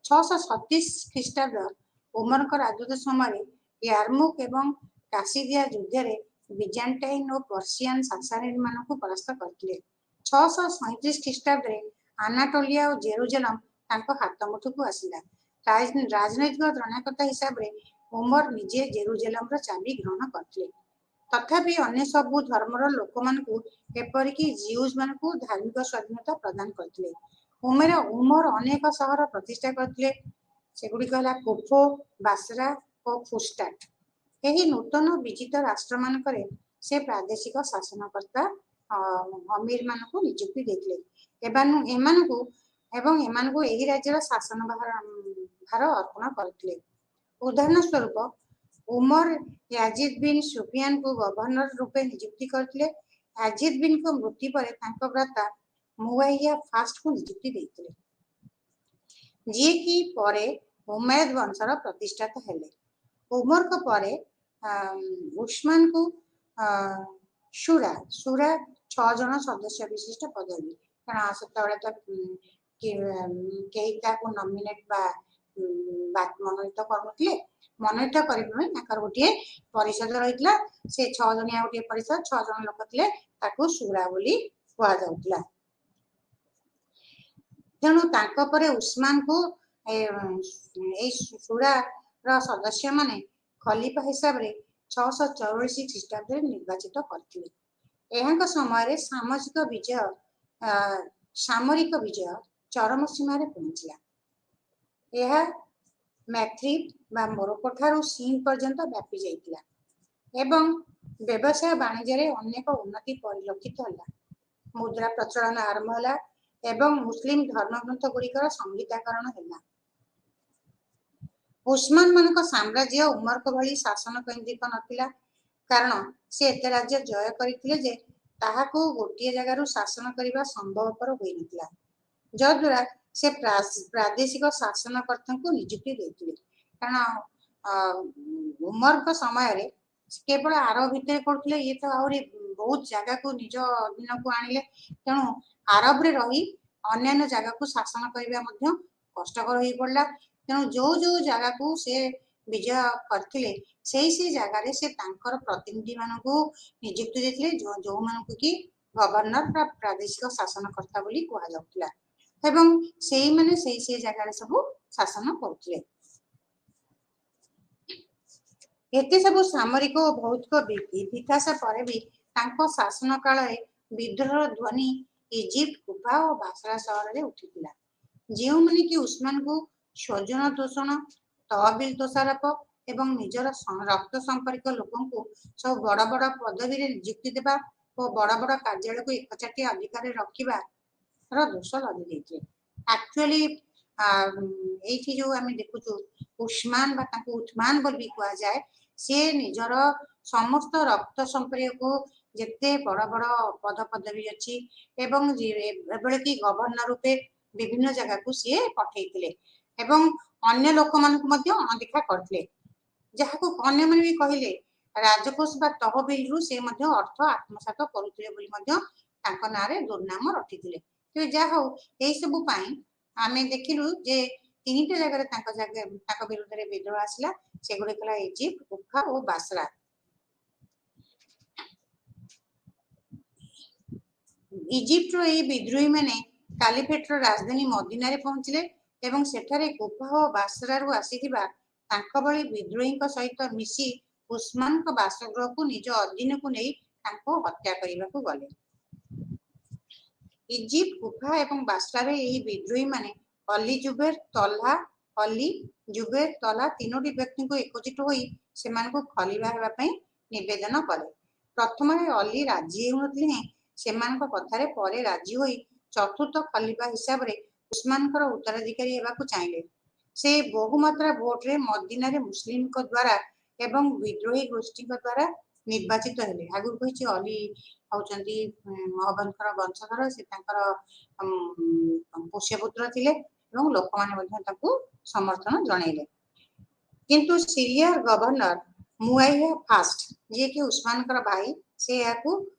Speaker 1: 637 ଖ୍ରୀଷ୍ଟାବ୍ଦ ଉମରଙ୍କ ରାଜତ୍ୱ ସମୟରେ ୟାରମୁକ ଏବଂ କାସିଦିଆ ଯୁଦ୍ଧରେ ବିଜାଣ୍ଟାଇନ ଓ ପର୍ସିଆନ ସାସାନିଡମାନଙ୍କୁ ପରାସ୍ତ କରିଥିଲେ। 637 ଖ୍ରୀଷ୍ଟାବ୍ଦରେ ଆନାଟୋଲିଆ ଓ ଜେରୁଜେଲମ ତାଙ୍କ ହାତ ମୁଠକୁ ଆସିଲା। ରାଜନୈତିକ ତ୍ରଣାକର୍ତ୍ତା ହିସାବରେ ଉମର ନିଜେ ଜେରୁଜେଲମର ଚାବି ଗ୍ରହଣ କରିଥିଲେ। ତଥାପି ଅନ୍ୟ ସବୁ ଧର୍ମର ଲୋକମାନଙ୍କୁ ଏପରିକି ଜିଉଜମାନଙ୍କୁ ଧାର୍ମିକ ସ୍ୱାଧୀନତା ପ୍ରଦାନ କରିଥିଲେ। ଉମର ଅନେକ ସହର ପ୍ରତିଷ୍ଠା କରିଥିଲେ। ସେଗୁଡ଼ିକ ହେଲା କୁଫ, ବାସରା ଓ ଫୁସ୍ତାଟ। ଏହି ନୂତନ ବିଜିତ ରାଷ୍ଟ୍ରମାନଙ୍କରେ ସେ ପ୍ରାଦେଶିକ ଶାସନକର୍ତ୍ତା ଅମୀରମାନଙ୍କୁ ନିଯୁକ୍ତି ଦେଇଥିଲେ ଏମାନଙ୍କୁ ଏହି ରାଜ୍ୟର ଶାସନ ଭାର ଅର୍ପଣ କରିଥିଲେ। ଉଦାହରଣ ସ୍ୱରୂପ ଉମର ୟାଜିଦ ବିନ୍ ସୁଫିଆନଙ୍କୁ ଗଭର୍ଣ୍ଣର ରୂପେ ନିଯୁକ୍ତି କରିଥିଲେ। ୟାଜିଦ ବିନ୍ଙ୍କ ମୃତ୍ୟୁ ପରେ ତାଙ୍କ ଭ୍ରାତା ମୁଆୱିୟା ଫାର୍ଷ୍ଟଙ୍କୁ ନିଯୁକ୍ତି ଦେଇଥିଲେ, ଯିଏକି ପରେ ଉମାୟଦ ବଂଶର ପ୍ରତିଷ୍ଠାତା ହେଲେ। ଉମରଙ୍କ ପରେ ଉସ୍ମାନଙ୍କୁ ଶୁରା 6 ଜଣ ସଦସ୍ୟ ବିଶିଷ୍ଟ ପଦବୀ, କାରଣ ସେତେବେଳେ ତ କେହି ତାକୁ ନମିନେଟ୍ ବା ମନୋନୀତ କରୁନଥିଲେ। ମନୋନୀତ କରିବା ପାଇଁ ତାଙ୍କର ଗୋଟିଏ ପରିଷଦ ରହିଥିଲା। ସେ 6 ଜଣିଆ ଗୋଟିଏ ପରିଷଦ, 6 ଜଣ ଲୋକ ଥିଲେ, ତାକୁ ସୁରା ବୋଲି କୁହାଯାଉଥିଲା। ତେଣୁ ତାଙ୍କ ପରେ ଉସ୍ମାନଙ୍କୁ ଏଇ ସୁରାର ସଦସ୍ୟମାନେ ଖଲିଫା ହିସାବରେ 684 ଖ୍ରୀଷ୍ଟାବ୍ଦରେ ନିର୍ବାଚିତ କରିଥିଲେ। ଏହାଙ୍କ ସମୟରେ ସାମରିକ ବିଜୟ ଚରମ ସୀମାରେ ପହଞ୍ଚିଲା। ଏହା ମ୍ୟାଥ୍ରିବ୍ ବା ମୋରୋକୋ ଠାରୁ ସିନ୍ଧ ପର୍ଯ୍ୟନ୍ତ ବ୍ୟାପି ଯାଇଥିଲା ଏବଂ ବ୍ୟବସାୟ ବାଣିଜ୍ୟରେ ଅନେକ ଉନ୍ନତି ପରିଲକ୍ଷିତ ହେଲା। ମୁଦ୍ରା ପ୍ରଚଳନ ଆରମ୍ଭ ହେଲା ଏବଂ ମୁସଲିମ ଧର୍ମଗ୍ରନ୍ଥ ଗୁଡ଼ିକର ସଂହିତାକରଣ ହେଲା। ଉସ୍ମାନ ମାନଙ୍କ ସାମ୍ରାଜ୍ୟ ଉମରଙ୍କ ଭଳି ଶାସନ କୈନ୍ଦ୍ରିକ ନଥିଲା, କାରଣ ସେ ଏତେ ରାଜ୍ୟ ଜୟ କରିଥିଲେ ଯେ ତାହାକୁ ଗୋଟିଏ ଜାଗାରୁ ଶାସନ କରିବା ସମ୍ଭବପର ହୋଇନଥିଲା, ଯଦ୍ୱାରା ସେ ପ୍ରାଦେଶିକ ଶାସନକର୍ତ୍ତାଙ୍କୁ ନିଯୁକ୍ତି ଦେଇଥିଲେ। କାରଣ ଉମରଙ୍କ ସମୟରେ କେବଳ ଆରବ ଭିତରେ କରୁଥିଲେ, ଇଏ ତ ଆହୁରି ବହୁତ ଜାଗାକୁ ନିଜ ଅଧୀନକୁ ଆଣିଲେ। ତେଣୁ ଆରବରେ ରହି ଅନ୍ୟାନ୍ୟ ଜାଗାକୁ ଶାସନ କରିବା ମଧ୍ୟ କଷ୍ଟକର ହୋଇପଡ଼ିଲା। ତେଣୁ ଯୋଉ ଯୋଉ ଜାଗାକୁ ସେ ବିଜୟ କରିଥିଲେ ସେଇ ଜାଗାରେ ସେ ତାଙ୍କର ପ୍ରତିନିଧି ମାନଙ୍କୁ ନିଯୁକ୍ତି ଦେଇଥିଲେ, ଯୋଉମାନଙ୍କୁ କି ଗଭର୍ଣ୍ଣର ବା ପ୍ରାଦେଶିକ ଶାସନକର୍ତ୍ତା ବୋଲି କୁହାଯାଉଥିଲା ଏବଂ ସେଇମାନେ ସେଇ ଜାଗାରେ ସବୁ ଶାସନ କରୁଥିଲେ। ଏତେ ସବୁ ସାମରିକ ଓ ଭୌତିକ ବିକାଶ ପରେ ବି ତାଙ୍କ ଶାସନ କାଳରେ ବିଦ୍ରୋହର ଧ୍ୱନି ଇଜିପ୍ଟ, କୁଫା ଓ ବାସରା ସହରରେ ଉଠିଥିଲା। ଯେଉଁମାନେ କି ଉସ୍ମାନଙ୍କୁ ସ୍ୱଜନ ତୋଷଣ, ତହବିଲ ତୋଷାରୋପ ଏବଂ ନିଜର ରକ୍ତ ସମ୍ପର୍କୀୟ ଲୋକଙ୍କୁ ସବୁ ବଡ଼ ବଡ଼ ପଦବୀରେ ନିଯୁକ୍ତି ଦେବା ଓ ବଡ଼ ବଡ଼ କାର୍ଯ୍ୟାଳୟକୁ ଏକଚାଟିଆ ଅଧିକାରରେ ରଖିବାର ଦୋଷ ଲଦି ଦେଇଥିଲେ। ଆକ୍ଚୁଆଲି ଏଇଠି ଯୋଉ ଆମେ ଦେଖୁଛୁ ଉସ୍ମାନ ବା ତାଙ୍କୁ ଉଥମାନ ବୋଲି କୁହାଯାଏ, ସେ ନିଜର ସମସ୍ତ ରକ୍ତ ସମ୍ପର୍କୀୟକୁ ଯେତେ ବଡ଼ ବଡ଼ ପଦ ପଦବୀ ଅଛି ଏବଂ ଏଭଳିକି ଗଭର୍ଣ୍ଣର ରୂପେ ବିଭିନ୍ନ ଜାଗାକୁ ସିଏ ପଠେଇଥିଲେ ଏବଂ ଅନ୍ୟ ଲୋକମାନଙ୍କୁ ମଧ୍ୟ ଅଣଦେଖା କରିଥିଲେ, ଯାହାକୁ ଅନ୍ୟମାନେ ବି କହିଲେ ରାଜକୋଷ ବା ତହବିଲରୁ ସେ ମଧ୍ୟ ଅର୍ଥ ଆତ୍ମସାତ କରୁଥିଲେ ବୋଲି ମଧ୍ୟ ତାଙ୍କ ନାଁରେ ଦୁର୍ନାମ ରଖିଥିଲେ। ତେବେ ଯାହା ହଉ, ଏଇ ସବୁ ପାଇଁ ଆମେ ଦେଖିଲୁ ଯେ 3ଟା ଜାଗାରେ ତାଙ୍କ ବିରୁଦ୍ଧରେ ବିଦ୍ରୋହ ଆସିଲା। ସେଗୁଡ଼ିକ ହେଲା ଇଜିପ୍ଟ, କୁଫା ଓ ବାସରା। ଇଜିପ୍ଟର ଏହି ବିଦ୍ରୋହୀମାନେ କାଲିଫେଟର ରାଜଧାନୀ ମଦିନାରେ ପହଞ୍ଚିଲେ ଏବଂ ସେଠାରେ କୁଫା ଓ ବାସରାରୁ ଆସିଥିବା ତାଙ୍କ ଭଳି ବିଦ୍ରୋହୀଙ୍କ ସହିତ ମିଶି ଉସ୍ମାନଙ୍କ ବାସଗୃହକୁ ନିଜ ଅଧୀନକୁ ନେଇ ତାଙ୍କୁ ହତ୍ୟା କରିବାକୁ ଗଲେ। ଇଜିପ୍ଟ, କୁଫା ଏବଂ ବାସରାରେ ଏହି ବିଦ୍ରୋହୀମାନେ ଅଲି ଜୁବେର ତଲ୍ହା 3ଟି ବ୍ୟକ୍ତିଙ୍କୁ ଏକଜୁଟ ହୋଇ ସେମାନଙ୍କୁ ଖଲିଫା ହେବା ପାଇଁ ନିବେଦନ କଲେ। ପ୍ରଥମରେ ଅଲି ରାଜି ହେଉନଥିଲେ ହେଁ ସେମାନଙ୍କ କଥାରେ ପରେ ରାଜି ହୋଇ ଚତୁର୍ଥ ଖଲିଫା ହିସାବରେ ଉସ୍ମାନଙ୍କର ଉତ୍ତରାଧିକାରୀ ହେବାକୁ ଚାହିଁଲେ। ସେ ବହୁମାତ୍ରା ଭୋଟରେ ମଦିନାରେ ମୁସଲିମଙ୍କ ଦ୍ୱାରା ଏବଂ ବିଦ୍ରୋହୀ ଗୋଷ୍ଠୀଙ୍କ ଦ୍ୱାରା ନିର୍ବାଚିତ ହେଲେ। ଆଗରୁ କହିଛି ଅଲି ହଉଛନ୍ତି ମହମ୍ମଦଙ୍କର ବଂଶଧର, ସେ ତାଙ୍କର ପୋଷ୍ୟପୁତ୍ର ଥିଲେ ଏବଂ ଲୋକମାନେ ମଧ୍ୟ ତାଙ୍କୁ ସମର୍ଥନ ଜଣାଇଲେ। କିନ୍ତୁ ସିରିଆର ଗଭର୍ଣ୍ଣର ମୁଆଇୟା ଫାଷ୍ଟ, ଯିଏକି ଉସ୍ମାନଙ୍କର ଭାଇ, ସେ ଏହାକୁ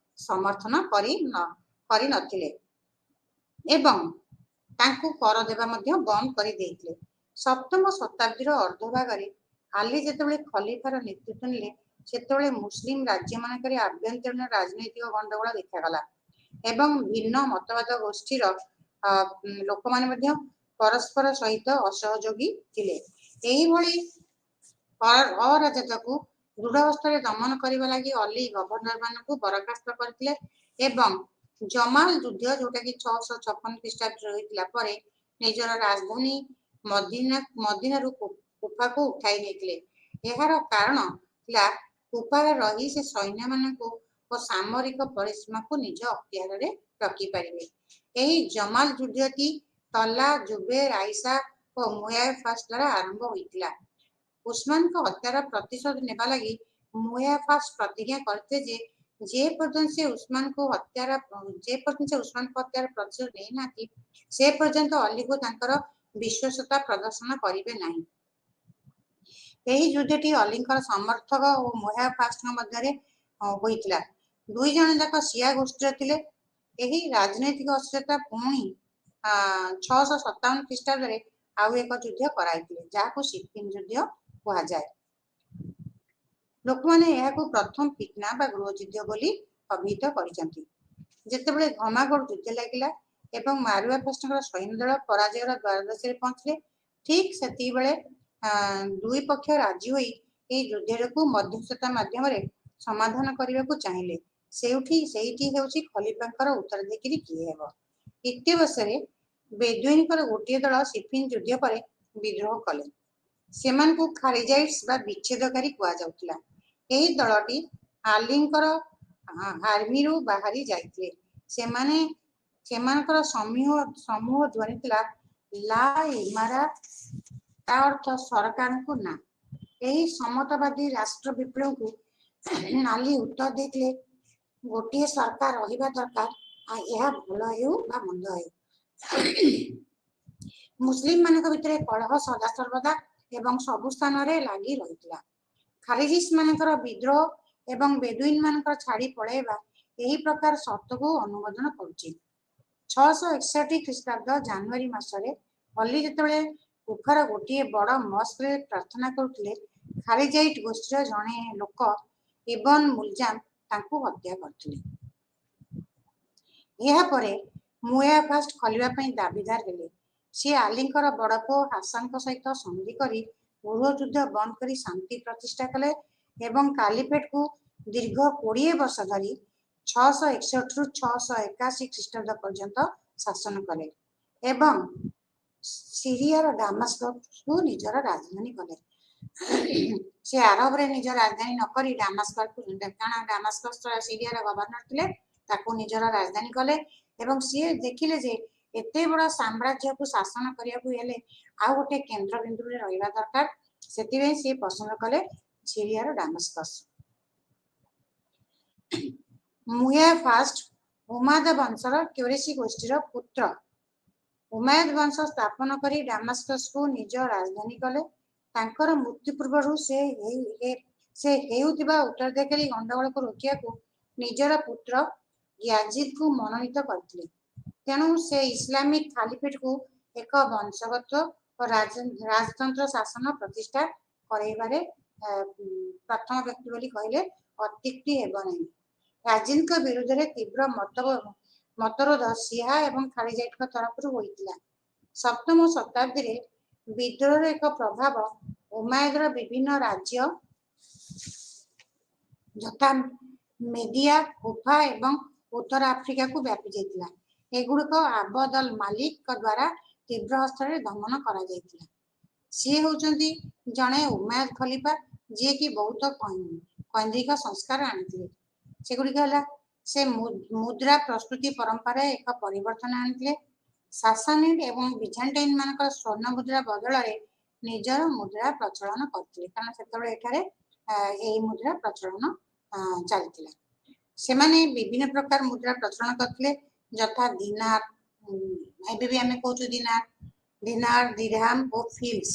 Speaker 1: ସମର୍ଥନ କରିନଥିଲେ ଏବଂ ତାଙ୍କୁ କର ଦେବା ମଧ୍ୟ ବନ୍ଦ କରିଦେଇଥିଲେ। 7ମ ଶତାବ୍ଦୀର ଅର୍ଦ୍ଧଭାଗରେ ଆଲି ଯେତେବେଳେ ଖଲିଫାର ନେତୃତ୍ୱ ନେଲେ ସେତେବେଳେ ମୁସଲିମ ରାଜ୍ୟମାନଙ୍କରେ ଆଭ୍ୟନ୍ତରୀଣ ରାଜନୈତିକ ଗଣ୍ଡଗୋଳ ଦେଖାଗଲା ଏବଂ ଭିନ୍ନ ମତବାଦ ଗୋଷ୍ଠୀର ଲୋକମାନେ ମଧ୍ୟ ପରସ୍ପର ସହିତ ଅସହଯୋଗୀ ଥିଲେ। ଏହିଭଳି ଅରାଜକତାକୁ ଦୃଢ଼ ହସ୍ତରେ ଦମନ କରିବା ଲାଗି ଅଲି ଗଭର୍ଣ୍ଣରମାନଙ୍କୁ ବରଖାସ୍ତ କରିଥିଲେ ଏବଂ ଜମାଲ ଯୁଦ୍ଧ, ଯୋଉଟାକି 656 ଖ୍ରୀଷ୍ଟାବ୍ଦରେ ହୋଇଥିଲା, ପରେ ନିଜର ରାଜଧାନୀ ମଦିନାରୁ କୁଫାକୁ ଉଠାଇ ନେଇଥିଲେ। ଏହାର କାରଣ ଥିଲା କୁଫାରେ ରହି ସେ ସୈନ୍ୟମାନଙ୍କୁ ଓ ସାମରିକ ପରିସୀମାକୁ ନିଜ ଅକ୍ତିଆରରେ ରଖିପାରିବେ। ଏହି ଜମାଲ ଯୁଦ୍ଧଟି ତଲ୍ହା, ଜୁବେର, ଆଇସା ଓ ମୁଆଇୟା ଫାଷ୍ଟ ଦ୍ୱାରା ଆରମ୍ଭ ହୋଇଥିଲା। ଉସ୍ମାନଙ୍କ ହତ୍ୟାର ପ୍ରତିଶୋଧ ନେବା ଲାଗି ମୁଆଇୟା ଫାଷ୍ଟ ପ୍ରତିଜ୍ଞା କରିଥିଲେ ଯେ ଯେପର୍ଯ୍ୟନ୍ତ ସେ ଉସ୍ମାନଙ୍କ ହତ୍ୟାର ପ୍ରତିଶୋଧ ନେଇନାହାନ୍ତି ସେ ପର୍ଯ୍ୟନ୍ତ ଅଲିକୁ ତାଙ୍କର ବିଶ୍ୱସ୍ତତା ପ୍ରଦର୍ଶନ କରିବେ ନାହିଁ। ଏହି ଯୁଦ୍ଧଟି ଅଲିଙ୍କର ସମର୍ଥକ ଓ ମୁଆଇୟା ଫାଷ୍ଟଙ୍କ ମଧ୍ୟରେ ହୋଇଥିଲା। 2 ଜଣ ଯାକ ଶିଆ ଗୋଷ୍ଠୀର ଥିଲେ। ଏହି ରାଜନୈତିକ ଅସ୍ଥିରତା ପୁଣି 657 ଖ୍ରୀଷ୍ଟାବ୍ଦରେ ଆଉ ଏକ ଯୁଦ୍ଧ କରାଇଥିଲେ, ଯାହାକୁ ସିଫିନ୍ ଯୁଦ୍ଧ କୁହାଯାଏ। ଲୋକମାନେ ଏହାକୁ ପ୍ରଥମ ଫିତ୍ନା ବା ଗୃହ ଯୁଦ୍ଧ ବୋଲି ଅଭିହିତ କରିଛନ୍ତି। ଯେତେବେଳେ ଘମାଘୋଟ ଯୁଦ୍ଧ ଲାଗିଲା ଏବଂ ମାରୁଆ ଫେଷ୍ଟଙ୍କର ସୈନ୍ୟ ଦଳ ପରାଜୟର ଦ୍ୱାରଦେଶରେ ପହଞ୍ଚିଲେ, ଠିକ୍ ସେତିକିବେଳେ ଦୁଇ ପକ୍ଷ ରାଜି ହୋଇ ଏହି ଯୁଦ୍ଧକୁ ମଧ୍ୟସ୍ଥତା ମାଧ୍ୟମରେ ସମାଧାନ କରିବାକୁ ଚାହିଁଲେ। ସେଇଠି ହେଉଛି ଖଲିଫାଙ୍କର ଉତ୍ତରାଧିକାରୀ କିଏ ହେବ। ଇତ୍ୟବସରେ ବେଦୁଇନଙ୍କର ଗୋଟିଏ ଦଳ ସିଫିନ୍ ଯୁଦ୍ଧ ପରେ ବିଦ୍ରୋହ କଲେ। ସେମାନଙ୍କୁ ଖାରିଜାଇଟ୍ସ ବା ବିଚ୍ଛେଦକାରୀ କୁହାଯାଉଥିଲା। ଏହି ଦଳଟି ଆଲିଙ୍କର ଆର୍ମିରୁ ବାହାରି ଯାଇଥିଲେ। ସେମାନଙ୍କର ସମୂହ ଧ୍ୱନି ଥିଲା ଲା ଇମାରା, ତା ଅର୍ଥ ସରକାରଙ୍କୁ ନା। ଏହି ସମତାବାଦୀ ରାଷ୍ଟ୍ର ବିପ୍ଳବକୁ ନାଲି ଉତ୍ତର ଦେଇଥିଲେ, ଗୋଟିଏ ସରକାର ରହିବା ଦରକାର, ଏହା ଭଲ ହେଉ ବା ମନ୍ଦ ହେଉ। ମୁସଲିମମାନଙ୍କ ଭିତରେ କଳହ ସଦାସର୍ବଦା ଏବଂ ସବୁ ସ୍ଥାନରେ ଲାଗି ରହିଥିଲା। ଖାରିଜିସ୍ ମାନଙ୍କର ବିଦ୍ରୋହ ଏବଂ ବେଦୁଇନ ମାନଙ୍କର ଛାଡ଼ି ପଳାଇବା ଏହି ପ୍ରକାର ସର୍ତ୍ତକୁ ଅନୁମୋଦନ କରୁଛି। 661 ଖ୍ରୀଷ୍ଟାବ୍ଦ ଜାନୁଆରୀ ମାସରେ ଅଲି ଯେତେବେଳେ କୁଫାର ଗୋଟିଏ ବଡ଼ ମସ୍କରେ ପ୍ରାର୍ଥନା କରୁଥିଲେ, ଖାରିଜାଇଟ୍ ଗୋଷ୍ଠୀର ଜଣେ ଲୋକ ଇବନ୍ ମୁଲଜାମ ତାଙ୍କୁ ହତ୍ୟା କରିଥିଲେ। ଏହାପରେ ମୁୟା ଫାଷ୍ଟ ଖଲିଫା ପାଇଁ ଦାବିଦାର ହେଲେ। ସିଏ ଆଲିଙ୍କର ବଡ଼ ପୁଅ ହାସାନଙ୍କ ସହିତ ସନ୍ଧି କରି ଗୃହ ଯୁଦ୍ଧ ବନ୍ଦ କରି ଶାନ୍ତି ପ୍ରତିଷ୍ଠା କଲେ ଏବଂ କାଲିଫେଟକୁ ଦୀର୍ଘ 20 ବର୍ଷ ଧରି 661ରୁ 681 ଖ୍ରୀଷ୍ଟାବ୍ଦ ପର୍ଯ୍ୟନ୍ତ ଶାସନ କଲେ ଏବଂ ସିରିଆର ଡାମାସ୍କସକୁ ନିଜର ରାଜଧାନୀ କଲେ। ସେ ଆରବରେ ନିଜ ରାଜଧାନୀ ନକରି ଡାମାସ୍କସ ସିରିଆର ଗଭର୍ଣ୍ଣର ଥିଲେ, ତାକୁ ନିଜର ରାଜଧାନୀ କଲେ ଏବଂ ସିଏ ଦେଖିଲେ ଯେ ଏତେ ବଡ଼ ସାମ୍ରାଜ୍ୟକୁ ଶାସନ କରିବାକୁ ହେଲେ ଆଉ ଗୋଟେ କେନ୍ଦ୍ରବିନ୍ଦୁରେ ରହିବା ଦରକାର। ସେଥିପାଇଁ ସିଏ ପସନ୍ଦ କଲେ ସିରିଆର ଡାମାସ୍କସ। ମୁୟା ଫାଷ୍ଟ ଉମାଦ ବଂଶର କ୍ୟୁରେସି ଗୋଷ୍ଠୀର ପୁତ୍ର। ଉମାୟଦ ବଂଶ ସ୍ଥାପନ କରି ଡାମାସ୍କସକୁ ନିଜ ରାଜଧାନୀ କଲେ। ତାଙ୍କର ମୃତ୍ୟୁ ପୂର୍ବରୁ ସେ ହେଉଥିବା ଉତ୍ତରାଧିକାରୀ ଗଣ୍ଡଗୋଳକୁ ରୋକିବାକୁ ନିଜର ପୁତ୍ର ୟାଜିଦକୁ ମନୋନୀତ କରିଥିଲେ। ତେଣୁ ସେ ଇସଲାମିକ ଖାଲିଫେଟକୁ ଏକ ବଂଶଗତ ଓ ରାଜତନ୍ତ୍ର ଶାସନ ପ୍ରତିଷ୍ଠା କରାଇବାରେ ପ୍ରଥମ ବ୍ୟକ୍ତି ବୋଲି କହିଲେ ଅତ୍ୟୁକ୍ତି ହେବ ନାହିଁ। ୟାଜିଦଙ୍କ ବିରୁଦ୍ଧରେ ତୀବ୍ର ମତରୋଧ ସିହା ଏବଂ ଖାରିଜାଇଟଙ୍କ ତରଫରୁ ହୋଇଥିଲା। ସପ୍ତମ ଶତାବ୍ଦୀରେ ବିଦ୍ରୋହର ଏକ ପ୍ରଭାବ ଉମାୟଦର ବିଭିନ୍ନ ରାଜ୍ୟ ଯଥା ମେଦିଆ, କୁଫା ଏବଂ ଉତ୍ତର ଆଫ୍ରିକାକୁ ବ୍ୟାପି ଯାଇଥିଲା। ଏଗୁଡ଼ିକ ଆବଦ ଅଲ ମାଲିକଙ୍କ ଦ୍ୱାରା ତୀବ୍ର ହସ୍ତରେ ଦମନ କରାଯାଇଥିଲା। ସିଏ ହେଉଛନ୍ତି ଜଣେ ଉମାୟଦ ଖଲିଫା, ଯିଏକି ବହୁତ କୈନ୍ଦ୍ରିକ ସଂସ୍କାର ଆଣିଥିଲେ। ସେଗୁଡ଼ିକ ହେଲା, ସେ ମୁଦ୍ରା ପ୍ରସ୍ତୁତି ପରମ୍ପରାରେ ଏକ ପରିବର୍ତ୍ତନ ଆଣିଥିଲେ। ସାସାନିଡ ଏବଂ ବିଜାଣ୍ଟାଇନ ମାନଙ୍କର ସ୍ୱର୍ଣ୍ଣ ମୁଦ୍ରା ବଦଳରେ ନିଜର ମୁଦ୍ରା ପ୍ରଚଳନ କରିଥିଲେ, କାରଣ ସେତେବେଳେ ଏଠାରେ ଏହି ମୁଦ୍ରା ପ୍ରଚଳନ ଚାଲିଥିଲା। ସେମାନେ ବିଭିନ୍ନ ପ୍ରକାର ମୁଦ୍ରା ପ୍ରଚଳନ କରିଥିଲେ, ଯଥା ଦିନାର, ଏବେ ବି ଆମେ କହୁଛୁ ଦିନାର, ଦିରହାମ ଓ ଫିଲ୍ସ।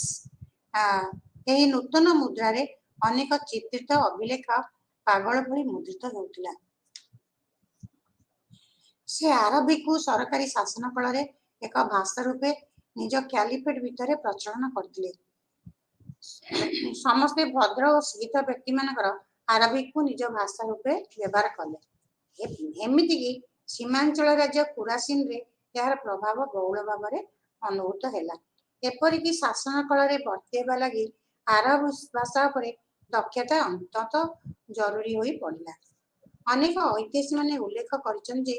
Speaker 1: ଏହି ନୂତନ ମୁଦ୍ରାରେ ଅନେକ ଚିତ୍ରିତ ଅଭିଲେଖ ପାଗଳ ଭଳି ମୁଦ୍ରିତ ହେଉଥିଲା। ସେ ଆରବୀକୁ ସରକାରୀ ଶାସନ କଳରେ ଏକ ଭାଷା ରୂପେ ନିଜ କ୍ୟାଲିଫେଟ ଭିତରେ ପ୍ରଚଳନ କରିଥିଲେ। ସମସ୍ତେ ଭଦ୍ର ଓ ଶିକ୍ଷିତ ବ୍ୟକ୍ତିମାନଙ୍କର ଆରବିକକୁ ନିଜ ଭାଷା ରୂପେ ବ୍ୟବହାର କଲେ। ଏମିତିକି ସୀମାଞ୍ଚଳ ରାଜ୍ୟ ଖୁରାସିନରେ ଏହାର ପ୍ରଭାବ ବହୁଳ ଭାବରେ ଅନୁଭୂତ ହେଲା। ଏପରିକି ଶାସନ କଳରେ ବର୍ତ୍ତାଇବା ଲାଗି ଆରବ ଭାଷା ଉପରେ ଦକ୍ଷତା ଅନ୍ତତଃ ଜରୁରୀ ହୋଇ ପଡ଼ିଲା। ଅନେକ ଐତିହାସିକମାନେ ଉଲ୍ଲେଖ କରିଛନ୍ତି ଯେ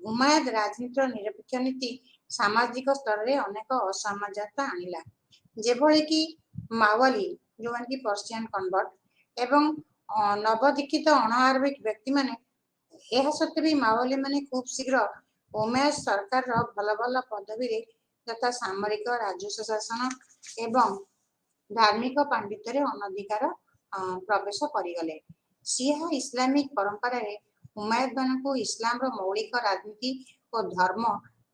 Speaker 1: ଉମାୟଦ ରାଜନୀତିର ନିରପେକ୍ଷ ନୀତି ସାମାଜିକ ସ୍ତରରେ ଅନେକ ଅସାମଞ୍ଜସ୍ୟତା ଆଣିଲା, ଯେଭଳିକି ମାୱାଲି, ଯେଉଁମାନେ କି ପର୍ସିଆନ କନଭର୍ଟ, ଏବଂ ନବଦୀକ୍ଷିତ ଅଣ ଆରବିକ ବ୍ୟକ୍ତିମାନେ। ଏହା ସତ୍ତ୍ୱେ ବି ମାୱାଲିମାନେ ଖୁବ୍ ଶୀଘ୍ର ଉମାୟଦ ସରକାରର ଭଲ ଭଲ ପଦବୀରେ ଯଥା ସାମରିକ, ରାଜସ୍ୱ ଶାସନ ଏବଂ ଧାର୍ମିକ ପାଣ୍ଡିତ୍ୟରେ ଅନଧିକାର ପ୍ରବେଶ କରିଗଲେ। ସିହା ଇସଲାମିକ ପରମ୍ପରାରେ ଉମାୟଦମାନଙ୍କୁ ଇସଲାମର ମୌଳିକ ରାଜନୀତି ଓ ଧର୍ମ,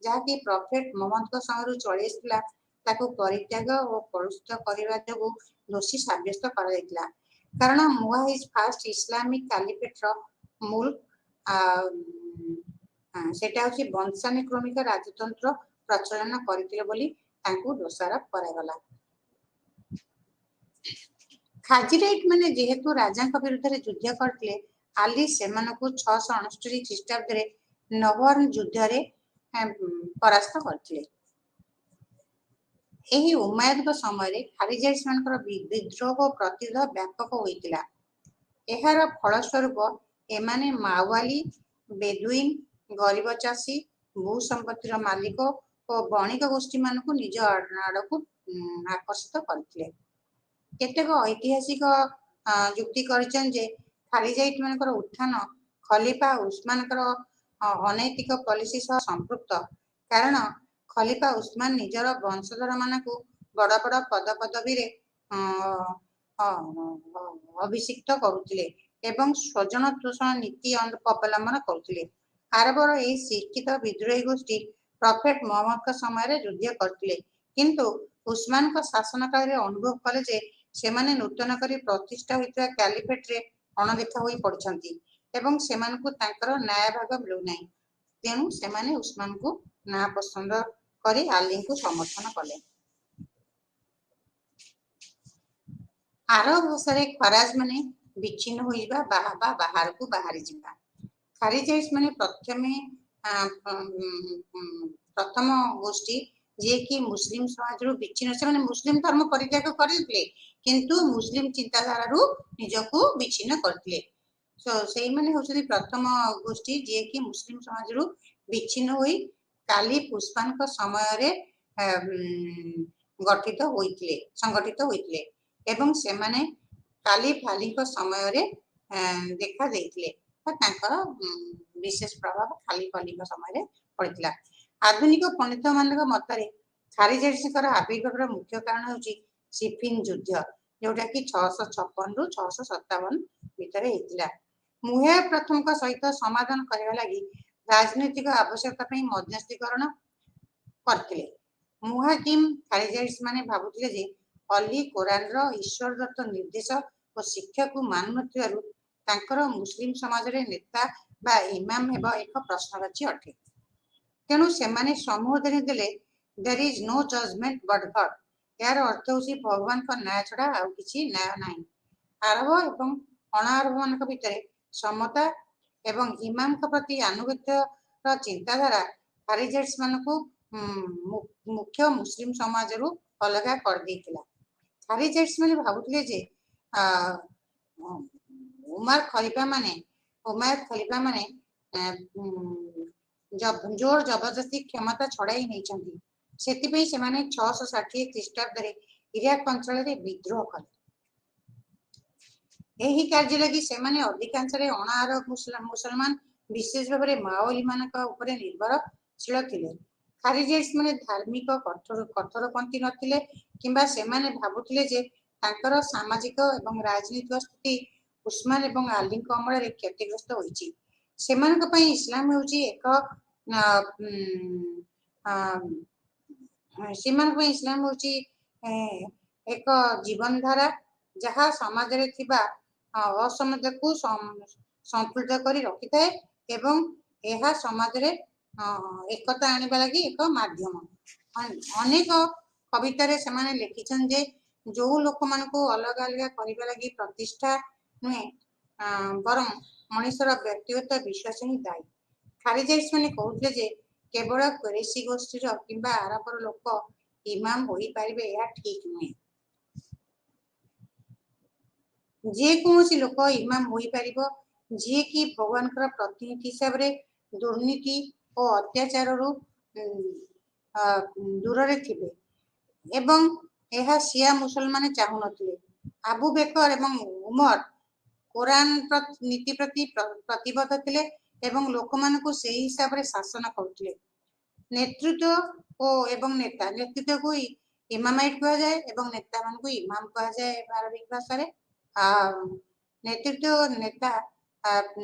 Speaker 1: ଯାହାକି ପ୍ରଫେଟ ମହମ୍ମଦଙ୍କ ସମୟରୁ ଚଳି ଆସିଥିଲା, ତାକୁ ପରିତ୍ୟାଗ ଓ କଳୁଷିତ କରିବା ଯୋଗୁଁ ଦୋଷୀ ସାବ୍ୟସ୍ତ କରାଯାଇଥିଲା। କାରଣ ମୁୟା ଇଜ ଫାଷ୍ଟ ଇସଲାମିକ କାଲିଫେଟର ମୁଲ୍କ সেটা হচ্ছে ବଂଶାନୁକ୍ରମିକ ରାଜତନ୍ତ୍ର ପ୍ରଚଳନ କରିଥିଲେ ବୋଲି ତାଙ୍କୁ ଦୋଷାରୋପ କରାଗଲା। ଖାଜିରାଇଟ୍ ମାନେ ଯେହେତୁ ରାଜାଙ୍କ ବିରୁଦ୍ଧରେ ଯୁଦ୍ଧ କରିଥିଲେ, ଆଲି ସେମାନଙ୍କୁ 669 ଖ୍ରୀଷ୍ଟାବ୍ଦରେ ନହର୍ନ ଯୁଦ୍ଧରେ ପରାସ୍ତ କରିଥିଲେ। ଏହି ଉମାୟଦଙ୍କ ସମୟରେ ଖାରିଜାଇଟ୍ସମାନଙ୍କର ବିଦ୍ରୋହ ଓ ପ୍ରତିରୋଧ ବ୍ୟାପକ ହୋଇଥିଲା। ଏହାର ଫଳସ୍ୱରୂପ ଏମାନେ ମାୱାଲି, ବେଦୁଇନ, ଗରିବ ଚାଷୀ, ଭୂସମ୍ପତ୍ତିର ମାଲିକ ଓ ବଣିକ ଗୋଷ୍ଠୀମାନଙ୍କୁ ନିଜ ଆଡ଼କୁ ଆକର୍ଷିତ କରିଥିଲେ। କେତେକ ଐତିହାସିକ ଯୁକ୍ତି କରିଛନ୍ତି ଯେ ଖାରିଜାଇଟ୍ମାନଙ୍କର ଉତ୍ଥାନ ଖଲିଫା ଉସ୍ମାନଙ୍କର ଅନୈତିକ ପଲିସି ସହ ସମ୍ପୃକ୍ତ, କାରଣ ଖଲିଫା ଉସ୍ମାନ ନିଜର ବଂଶଧରମାନଙ୍କୁ ବଡ଼ ବଡ଼ ପଦପଦବୀରେ ଅଭିଷିକ୍ତ କରୁଥିଲେ ଏବଂ ସ୍ୱଜନ ତୋଷଣ ନୀତି ଅବଲମ୍ବନ କରୁଥିଲେ। ଆରବର ଏହି ଶିକ୍ଷିତ ବିଦ୍ରୋହୀ ଗୋଷ୍ଠୀ ପ୍ରଫେଟ ମହମ୍ମଦଙ୍କ ସମୟରେ ଯୁଦ୍ଧ କରିଥିଲେ, କିନ୍ତୁ ଉସ୍ମାନଙ୍କ ଶାସନ କାଳରେ ଅନୁଭବ କଲେ ଯେ ସେମାନେ ନୂତନ କରି ପ୍ରତିଷ୍ଠା ହୋଇଥିବା କ୍ୟାଲିଫେଟରେ ଅଣଦେଖା ହୋଇ ପଡ଼ିଛନ୍ତି ଏବଂ ସେମାନଙ୍କୁ ତାଙ୍କର ନ୍ୟାୟ ଭାଗ ମିଳୁନାହିଁ। ତେଣୁ ସେମାନେ ଉସ୍ମାନଙ୍କୁ ନାପସନ୍ଦ କରି ଆଲିଙ୍କୁ ସମର୍ଥନ କଲେ। ଆରବ ଭାଷାରେ ଖରାଜ ମାନେ ବିଚ୍ଛିନ୍ନ ହୋଇଯିବା ବା ବାହାରକୁ ବାହାରିଯିବା। ଖାରିଜାଇଟ୍ସ ମାନେ ପ୍ରଥମ ଗୋଷ୍ଠୀ ଯିଏକି ମୁସଲିମ ସମାଜରୁ ବିଚ୍ଛିନ୍ନ, ସେମାନେ ମୁସଲିମ ଧର୍ମ ପରିତ୍ୟାଗ କରିଥିଲେ କିନ୍ତୁ ମୁସଲିମ ଚିନ୍ତାଧାରାରୁ ନିଜକୁ ବିଚ୍ଛିନ୍ନ କରିଥିଲେ। ସେଇମାନେ ହେଉଛନ୍ତି ପ୍ରଥମ ଗୋଷ୍ଠୀ ଯିଏକି ମୁସଲିମ ସମାଜରୁ ବିଚ୍ଛିନ୍ନ ହୋଇ କାଲିଫ ଉସ୍ମାନଙ୍କ ସମୟରେ ସଂଗଠିତ ହୋଇଥିଲେ ଏବଂ ସେମାନେ କାଲିଫ ଆଲିଙ୍କ ସମୟରେ ଦେଖା ଦେଇଥିଲେ ବା ତାଙ୍କର ବିଶେଷ ପ୍ରଭାବ କାଲିଫ ଆଲିଙ୍କ ସମୟରେ ପଡ଼ିଥିଲା। ଆଧୁନିକ ପଣ୍ଡିତମାନଙ୍କ ମତରେ ଖାରିଜାଇଟ୍ସଙ୍କର ଆବିର୍ଭାବର ମୁଖ୍ୟ କାରଣ ହେଉଛି ସିଫିନ ଯୁଦ୍ଧ, ଯେଉଁଟାକି 656ରୁ 657 ଭିତରେ ହେଇଥିଲା। ମୁହିୟା ପ୍ରଥମଙ୍କ ସହିତ ସମାଧାନ କରିବା ଲାଗି ରାଜନୈତିକ ଆବଶ୍ୟକତା ପାଇଁ ମଧ୍ୟସ୍ଥିକରଣ କରିଥିଲେ। ମୁହାକିମ ଖାରିଜାଇଟ୍ସମାନେ ଭାବୁଥିଲେ ଯେ ଅଲି କୋରାନର ଈଶ୍ୱର ଦତ୍ତ ନିର୍ଦ୍ଦେଶ ଓ ଶିକ୍ଷାକୁ ମାନୁନଥିବାରୁ ତାଙ୍କର ମୁସଲିମ ସମାଜରେ ନେତା ବା ଇମାମ ହେବା ଏକ ପ୍ରଶ୍ନବାଚୀ ଅଟେ। ତେଣୁ ସେମାନେ ସମୂହ ଦେଲେ ଦେର ଇଜ ନୋ ଜଜମେଣ୍ଟ ବଟ୍ ଗଡ। ଏହାର ଅର୍ଥ ହେଉଛି ଭଗବାନଙ୍କ ନ୍ୟାୟ ଛଡ଼ା ଆଉ କିଛି ନ୍ୟାୟ ନାହିଁ। ଆରବ ଏବଂ ଅଣ-ଆରବମାନଙ୍କ ଭିତରେ ସମତା ଏବଂ ଇମାମଙ୍କ ପ୍ରତି ଆନୁଗତ୍ୟର ଚିନ୍ତାଧାରା ଖାରିଜାଇଟ୍ସମାନଙ୍କୁ ମୁଖ୍ୟ ମୁସଲିମ ସମାଜରୁ ଅଲଗା କରିଦେଇଥିଲା। ଖାରିଜାଇଟ୍ସମାନେ ଭାବୁଥିଲେ ଯେ ଉମାୟଦ ଖଲିଫାମାନେ ଜୋର ଜବରଦସ୍ତି କ୍ଷମତା ଛଡ଼ାଇ ନେଇଛନ୍ତି। ସେଥିପାଇଁ ସେମାନେ 660 ଖ୍ରୀଷ୍ଟାବ୍ଦରେ ଇରାକ ଅଞ୍ଚଳରେ ବିଦ୍ରୋହ କଲେ। ଏହି କାର୍ଯ୍ୟ ଲାଗି ସେମାନେ ଅଧିକାଂଶରେ ଅଣ-ଆରବ ମୁସଲମାନ, ବିଶେଷ ଭାବରେ ମାଓବାଦୀମାନଙ୍କ ଉପରେ ନିର୍ଭରଶୀଳ ଥିଲେ। ଖାରିଜାଇଟ୍ସମାନେ ଧାର୍ମିକ କଠୋରପନ୍ଥୀ ନଥିଲେ କିମ୍ବା ସେମାନେ ଭାବୁଥିଲେ ଯେ ତାଙ୍କର ସାମାଜିକ ଏବଂ ରାଜନୈତିକ ସ୍ଥିତି ଉସ୍ମାନ ଏବଂ ଆଲିଙ୍କ ଅମଳରେ କ୍ଷତିଗ୍ରସ୍ତ ହୋଇଛି। ସେମାନଙ୍କ ପାଇଁ ଇସଲାମ ହେଉଛି ଏକ ଜୀବନଧାରା ଯାହା ସମାଜରେ ଥିବା ଅସମାନତାକୁ ସନ୍ତୁଳିତ କରି ରଖିଥାଏ ଏବଂ ଏହା ସମାଜରେ ଏକତା ଆଣିବା ଲାଗି ଏକ ମାଧ୍ୟମ। ଅନେକ କବିତାରେ ସେମାନେ ଲେଖିଛନ୍ତି ଯେ ଯେଉଁ ଲୋକମାନଙ୍କୁ ଅଲଗା ଅଲଗା କରିବା ଲାଗି ପ୍ରତିଷ୍ଠା ନୁହେଁ ବରଂ ମଣିଷର ବ୍ୟକ୍ତିଗତ ବିଶ୍ୱାସ ହିଁ ଦାୟୀ। ଖାରିଜାଇଟ୍ସମାନେ କହୁଥିଲେ ଯେ କେବଳ କୁରେଶୀ ଗୋଷ୍ଠୀର କିମ୍ବା ଆରବର ଲୋକ ଇମାମ ହୋଇପାରିବେ, ଏହା ଠିକ ନୁହେଁ। ଯେକୌଣସି ଲୋକ ଇମାମ ହୋଇପାରିବ ଯିଏକି ଭଗବାନଙ୍କର ପ୍ରତିନିଧି ହିସାବରେ ଦୁର୍ନୀତି ଓ ଅତ୍ୟାଚାରରୁ ଦୂରରେ ଥିବେ ଏବଂ ଏହା ଶିଆ ମୁସଲମାନ ଚାହୁଁନଥିଲେ। ଆବୁ ବେକର ଏବଂ ଉମର କୋରାନ ନୀତି ପ୍ରତି ପ୍ରତିବଦ୍ଧ ଥିଲେ ଏବଂ ଲୋକମାନଙ୍କୁ ସେହି ହିସାବରେ ଶାସନ କରୁଥିଲେ। ନେତୃତ୍ୱ ଏବଂ ନେତା, ନେତୃତ୍ୱକୁ ଇମାମାଇଟ କୁହାଯାଏ ଏବଂ ନେତାମାନଙ୍କୁ ଇମାମ କୁହାଯାଏ ଆରବିକ ଭାଷାରେ। ନେତା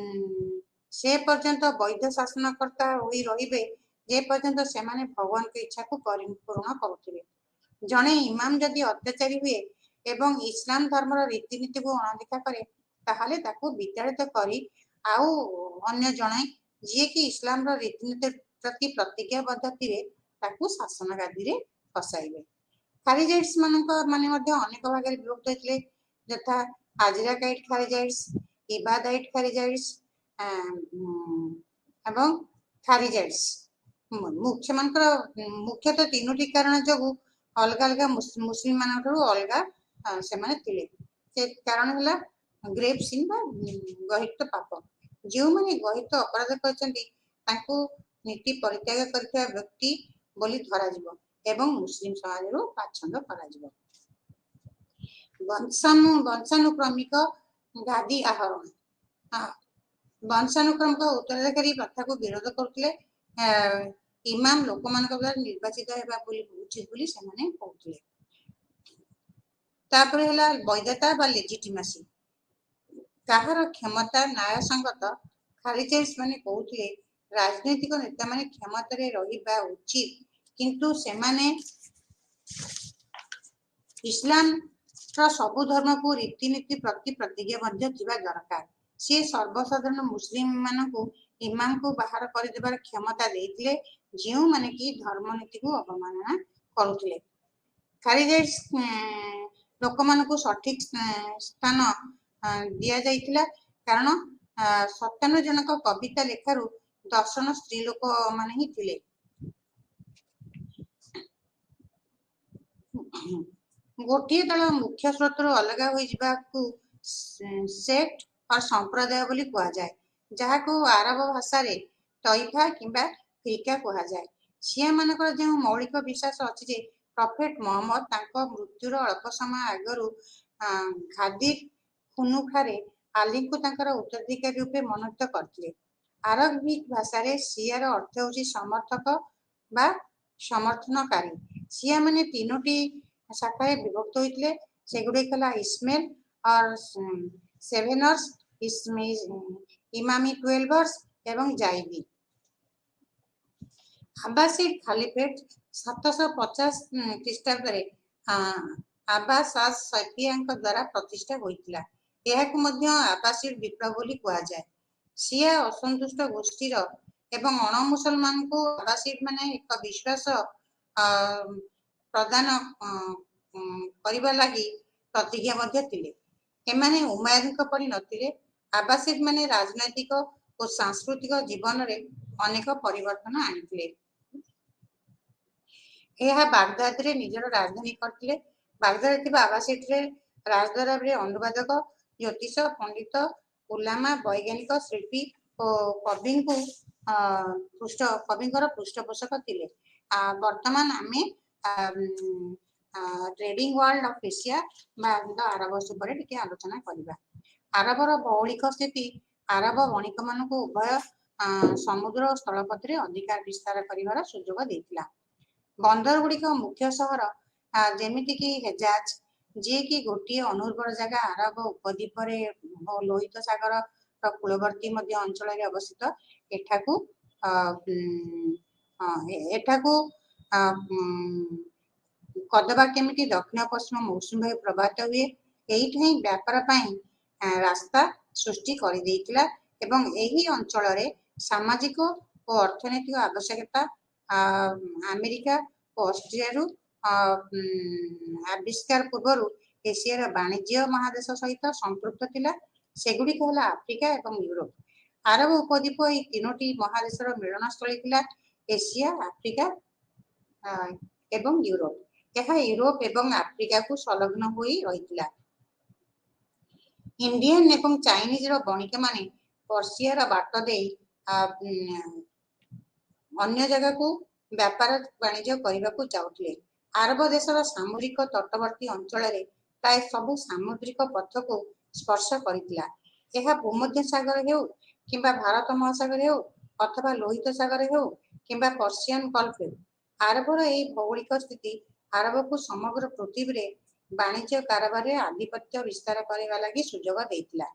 Speaker 1: ସେ ପର୍ଯ୍ୟନ୍ତ ବୈଧ ଶାସନକର୍ତ୍ତା ହୋଇ ରହିବେ ଯେ ପର୍ଯ୍ୟନ୍ତ ସେମାନେ ଭଗବାନଙ୍କ ଇଚ୍ଛାକୁ ପରିପୂର୍ଣ୍ଣ କରୁଥିବେ। ଜଣେ ଇମାମ ଯଦି ଅତ୍ୟାଚାରୀ ହୁଏ ଏବଂ ଇସଲାମ ଧର୍ମର ରୀତିନୀତିକୁ ଅଣଦେଖା କରେ ତାହେଲେ ତାକୁ ବିତାଡ଼ିତ କରି ଆଉ ଅନ୍ୟ ଜଣେ ଯିଏ କି ଇସଲାମର ରୀତିନୀତି ପ୍ରତି ପ୍ରତିଜ୍ଞାବଦ୍ଧତିରେ ତାକୁ ଶାସନ ଗାଦିରେ ବସାଇବେ। ଖାରିଜାଇଟ୍ସ ମାନଙ୍କ ମାନେ ମଧ୍ୟ ଅନେକ ଭାଗରେ ବିଭକ୍ତ ହୋଇଥିଲେ, ଯଥା ଆଜରାକାଇଟ୍ ଖାରିଜାଇଟ୍ସ, ଇବାଦାଇଟ୍ ଖାରିଜାଇଟ୍ସ ଏବଂ ଖାରିଜାଇଟ୍ସ। ସେମାନଙ୍କର ମୁଖ୍ୟତଃ ତିନୋଟି କାରଣ ଯୋଗୁଁ ଅଲଗା ଅଲଗା ମୁସଲିମ ମାନଙ୍କଠାରୁ ଅଲଗା ସେମାନେ ଥିଲେ। ସେ କାରଣ ହେଲା ଗ୍ରେଭ୍ ସିନ୍ ବା ଗର୍ହିତ ପାପ। ଯେଉଁମାନେ ଗର୍ହିତ ଅପରାଧ କରିଛନ୍ତି ତାଙ୍କୁ ନୀତି ପରିତ୍ୟାଗ କରିଥିବା ବ୍ୟକ୍ତି ବୋଲି ଧରାଯିବ ଏବଂ ମୁସଲିମ ସମାଜରୁ ବାଛନ୍ଦ କରାଯିବ। ବଂଶାନୁକ୍ରମିକ ଗାଦି ଆହରଣ। ବଂଶାନୁକ୍ରମିକ ଉତ୍ତରାଧିକାରୀ ପ୍ରଥାକୁ ବିରୋଧ କରୁଥିଲେ। ଇମାମ ଲୋକମାନଙ୍କ ଦ୍ୱାରା ନିର୍ବାଚିତ ହେବା ବୋଲି ଉଚିତ ବୋଲି ସେମାନେ କହୁଥିଲେ। ତାପରେ ହେଲା ବୈଧତା ବା ଲେଜିଟିମାସି। କାହାର କ୍ଷମତା ନ୍ୟାୟସଙ୍ଗତ? ଖାରିଜାଇଟ୍ସ ମାନେ କହୁଥିଲେ ରାଜନୈତିକ ନେତାମାନେ କ୍ଷମତାରେ ରହିବା ଉଚିତ, କିନ୍ତୁ ସେମାନେ ଇସଲାମର ସବୁ ଧର୍ମକୁ ରୀତିନୀତି ପ୍ରତି ପ୍ରତିଜ୍ଞା ମଧ୍ୟ ଥିବା ଦରକାର। ସେ ସର୍ବସାଧାରଣ ମୁସଲିମ ମାନଙ୍କୁ ଇମାମକୁ ବାହାର କରିଦେବାର କ୍ଷମତା ଦେଇଥିଲେ, ଯେଉଁମାନେ କି ଧର୍ମନୀତିକୁ ଅବମାନନା କରୁଥିଲେ। ଖାରିଜାଇଟ୍ସ ଲୋକମାନଙ୍କୁ ସଠିକ ସ୍ଥାନ ଦିଆଯାଇଥିଲା, କାରଣ 57 ଜଣଙ୍କ କବିତା ଲେଖାରୁ 10 ଜଣ ସ୍ତ୍ରୀ ଲୋକମାନେ ହିଁ ଥିଲେ। ଗୋଟିଏ ଦଳ ମୁଖ୍ୟ ସ୍ରୋତରୁ ଅଲଗା ହୋଇଯିବାକୁ ସେକ୍ଟ ବା ସମ୍ପ୍ରଦାୟ ବୋଲି କୁହାଯାଏ, ଯାହାକୁ ଆରବ ଭାଷାରେ ତଇଫା କିମ୍ବା ଫିରକା କୁହାଯାଏ। ଶିଆମାନଙ୍କର ଯେଉଁ ମୌଳିକ ବିଶ୍ୱାସ ଅଛି ଯେ ପ୍ରଫେଟ ମହମ୍ମଦ ତାଙ୍କ ମୃତ୍ୟୁର ଅଳ୍ପ ସମୟ ଆଗରୁ ଘାଦିର ଖୁନୁଖାରେ ଆলীଙ୍କୁ ତାଙ୍କର ଉତ୍ତରାଧିକାରୀ ରୂପେ ମନୋନୀତ କରିଥିଲେ। ଆରବିକ ଭାଷାରେ ଶିଆର ଅର୍ଥ ହେଉଛି ସମର୍ଥକ ବା ସମର୍ଥନକାରୀ। ଶିଆମାନେ ତିନୋଟି ଶାଖାରେ ବିଭକ୍ତ ହୋଇଥିଲେ, ସେଗୁଡ଼ିକ ହେଲା ଇସମେଲ ଅର ସେଭେନର୍ସ, ଇମାମୀ 12ers ଏବଂ ଜାଇଦି। ଆବାସିଡ ଖାଲିଫେଟ 750 ଖ୍ରୀଷ୍ଟାବ୍ଦରେ ଆବାସ ସୈଫିୟାଙ୍କ ଦ୍ୱାରା ପ୍ରତିଷ୍ଠା ହୋଇଥିଲା। ଏହାକୁ ମଧ୍ୟ ଆବାସିଡ ବିପ୍ଳବ ବୋଲି କୁହାଯାଏ। ଶିଆ ଅସନ୍ତୁଷ୍ଟ ଗୋଷ୍ଠୀର ଏବଂ ଅଣମୁସଲମାନଙ୍କୁ ଆବାସିଡ ମାନେ ଏକ ବିଶ୍ୱାସ ପ୍ରଦାନ କରିବା ଲାଗି ପ୍ରତିଜ୍ଞାବଦ୍ଧ ଥିଲେ। ଏମାନେ ଉମାୟଦଙ୍କ ପରି ନଥିଲେ। ଆବାସିଡ ମାନେ ରାଜନୈତିକ ଓ ସାଂସ୍କୃତିକ ଜୀବନରେ ଅନେକ ପରିବର୍ତ୍ତନ ଆଣିଥିଲେ। ଏହା ବାଗଦାଦରେ ନିଜର ରାଜଧାନୀ କରିଥିଲେ। ବାଗଦାଦରେ ଥିବା ଆବାସିଡରେ ରାଜଦରବାରରେ ଅନୁବାଦକ, ଜ୍ୟୋତିଷ, ପଣ୍ଡିତ, ଉଲାମା, ବୈଜ୍ଞାନିକ, ଶିଳ୍ପୀ ଓ କବିଙ୍କର ପୃଷ୍ଠପୋଷକ ଥିଲେ। ବର୍ତ୍ତମାନ ଆମେ ଟ୍ରେଡିଂ ୱାର୍ଲଡ ଅଫ ଏସିଆ ବା ଆରବ ଉପରେ ଟିକେ ଆଲୋଚନା କରିବା। ଆରବର ଭୌଗୋଳିକ ସ୍ଥିତି ଆରବ ବଣିକମାନଙ୍କୁ ଉଭୟ ସମୁଦ୍ର ଓ ସ୍ଥଳପଥରେ ଅଧିକାର ବିସ୍ତାର କରିବାର ସୁଯୋଗ ଦେଇଥିଲା। ବନ୍ଦର ଗୁଡ଼ିକ ମୁଖ୍ୟ ସହର ଯେମିତିକି ହେଜାଜ, ଯିଏକି ଗୋଟିଏ ଅନୁର୍ବର ଜାଗା ଆରବ ଉପଦ୍ୱୀପରେ ଲୋହିତ ସାଗର କୂଳବର୍ତ୍ତୀ ମଧ୍ୟ ଅଞ୍ଚଳରେ ଅବସ୍ଥିତ। ଏଠାକୁ କଦବା କେମିତି ଦକ୍ଷିଣ ପଶ୍ଚିମ ମୌସୁମୀ ବାୟୁ ପ୍ରବାହିତ ହୁଏ। ଏଇଠି ହିଁ ବ୍ୟାପାର ପାଇଁ ରାସ୍ତା ସୃଷ୍ଟି କରିଦେଇଥିଲା ଏବଂ ଏହି ଅଞ୍ଚଳରେ ସାମାଜିକ ଓ ଅର୍ଥନୈତିକ ଆବଶ୍ୟକତା ଆମେରିକା ଓ ଅଷ୍ଟ୍ରିଆରୁ ଆବିଷ୍କାର ପୂର୍ବରୁ ଏସିଆର ବାଣିଜ୍ୟ ମହାଦେଶ ସହିତ ସମ୍ପୃକ୍ତ ଥିଲା। ସେଗୁଡ଼ିକ ହେଲା ଆଫ୍ରିକା ଏବଂ ୟୁରୋପ। ଆରବ ଉପଦ୍ୱୀପ ଏହି ତିନୋଟି ମହାଦେଶର ମିଳନସ୍ଥଳୀ ଥିଲା, ଏସିଆ, ଆଫ୍ରିକା ଏବଂ ୟୁରୋପ। ଏହା ୟୁରୋପ ଏବଂ ଆଫ୍ରିକାକୁ ସଂଲଗ୍ନ ହୋଇ ରହିଥିଲା। ଇଣ୍ଡିଆନ ଏବଂ ଚାଇନିଜର ବଣିକମାନେ ପର୍ସିଆର ବାଟ ଦେଇ ଅନ୍ୟ ଜାଗାକୁ ବ୍ୟାପାର ବାଣିଜ୍ୟ କରିବାକୁ ଯାଉଥିଲେ। ଆରବ ଦେଶର ସାମରିକ ତଟବର୍ତ୍ତୀ ଅଞ୍ଚଳରେ ପ୍ରାୟ ସବୁ ସାମୁଦ୍ରିକ ପଥକୁ ସ୍ପର୍ଶ କରିଥିଲା। ଏହା ଭୂମଧ୍ୟ ସାଗର ହେଉ କିମ୍ବା ଭାରତ ମହାସାଗର ହେଉ ଅଥବା ଲୋହିତ ସାଗର ହେଉ କିମ୍ବା ପର୍ସିଆନ ଗଲ୍ଫ ହେଉ। ଆରବର ଏହି ଭୌଗୋଳିକ ସ୍ଥିତି ଆରବକୁ ସମଗ୍ର ପୃଥିବୀରେ ବାଣିଜ୍ୟ କାରବାରରେ ଆଧିପତ୍ୟ ବିସ୍ତାର କରିବା ଲାଗି ସୁଯୋଗ ଦେଇଥିଲା।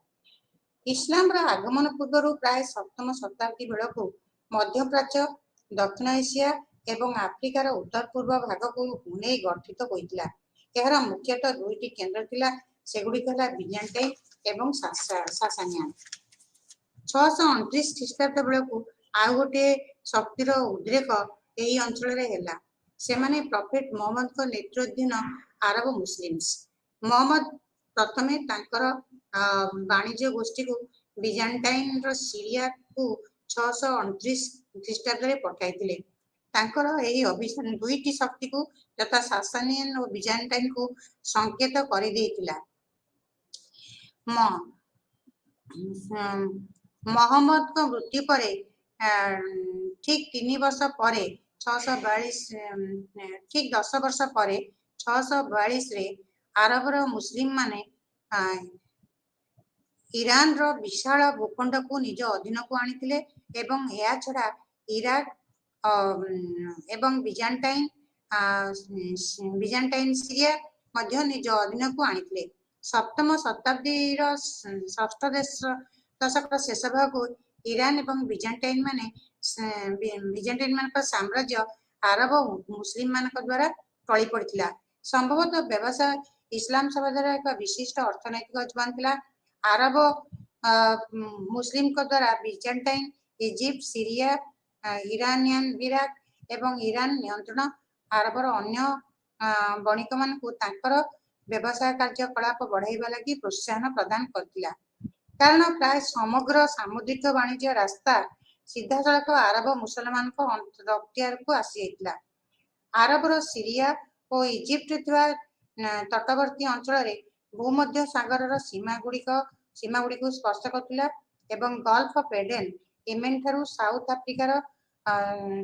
Speaker 1: ଇସଲାମର ଆଗମନ ପୂର୍ବରୁ ପ୍ରାୟ 7ମ ଶତାବ୍ଦୀ ବେଳକୁ ମଧ୍ୟପ୍ରାଚ୍ୟ, ଦକ୍ଷିଣ ଏସିଆ ଏବଂ ଆଫ୍ରିକାର ଉତ୍ତର ପୂର୍ବ ଭାଗକୁ ନେଇ ଗଠିତ ହୋଇଥିଲା। ଏହାର ମୁଖ୍ୟତଃ ଦୁଇଟି କେନ୍ଦ୍ର ଥିଲା, ସେଗୁଡ଼ିକ ହେଲା ବିଜାଣ୍ଟାଇନ ଏବଂ ସାସାନିଆନ। 629 ଖ୍ରୀଷ୍ଟାବ୍ଦ ବେଳକୁ ଆଉ गोटे शक्तिर उद्रेक यही अंचल है सेमाने प्रॉफिट मोहम्मद को नेतृत्वाधीन अरब मुस्लिम्स मोहम्मद प्रथमे वाणिज्य गोष्ठी को बिजान्टाइन रो सीरिया को 629 ख्रीष्टाब्द रे पठाइथिले तांकर एही अभियान दुईटी शक्ति को तथा सासानियन और बिजान्टाइन को संकेत कर देइथिला मोहम्मद को मृत्यु पर ठीक 3 वर्ष पर 642 ठीक 10 वर्ष पर 642 रे अरबर मुस्लिम माने ईरान रो विशाल भूखंड को निज अधीन को आनिथिले एवं या छड़ा इराक एवं बिजान्टाइन सीरिया मध्य निज अधीन को आनिथिले सप्तम शताब्दी षष्ठ दशक शेष भाग ईरान एवं बिजान्टाइन मान साम्राज्य अरब मुस्लिम मान द्वारा टली पड़ता संभवतः व्यवसाय इस्लाम सभ्यतार एक विशिष्ट अर्थनैतिक जबान थिला अरब मुस्लिम द्वारा बिजान्टाइन इजिप्ट सीरिया इरानियन इराक एवं ईरान नियंत्रण अरबर अन्य बणिक मान व्यवसाय कार्यकलाप बढ़ाइबा लगी प्रोत्साहन प्रदान करथिला कारण प्राय समग्र सामुद्रिक वाणिज्य रास्ता सीधा सड़क अरब मुसलमान को अख्तियार को आसी जाइतिला अरबर सीरिया और इजिप्ट तटवर्ती अंचल भूमध्य सागर सीमा गुड़ी को स्पर्श करथिला एवं गल्फ ऑफ एडेन येमेन ठारू साउथ अफ्रिकार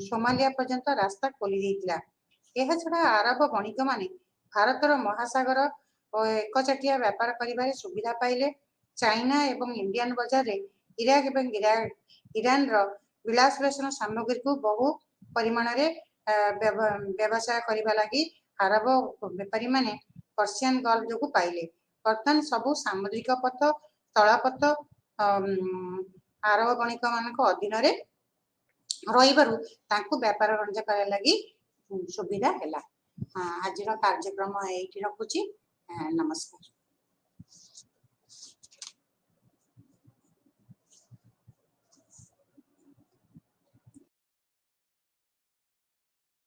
Speaker 1: सोमालिया पर्यंत रास्ता खोली देइतिला एहा छड़ा अरब बणिक माने भारतर महासागर और एकचाटिया व्यापार करिबारे सुविधा पाइले चाइना एवं इंडियन बाजार रे इराक एवं ईरान रो विलासवेशन सामग्री को बहु परिमाण रे व्यवसाय करिबा लागि अरब व्यापारी माने पर्शियन गल्फ जो पाइले बर्तमान सबु सामुद्रिक पथ स्थलपथ अरब बणिक मान अधीन रे रहिबारु तांकु व्यापार वाणिज्य करा लागि सुविधा हैला आज कार्यक्रम एठी रखुची नमस्कार।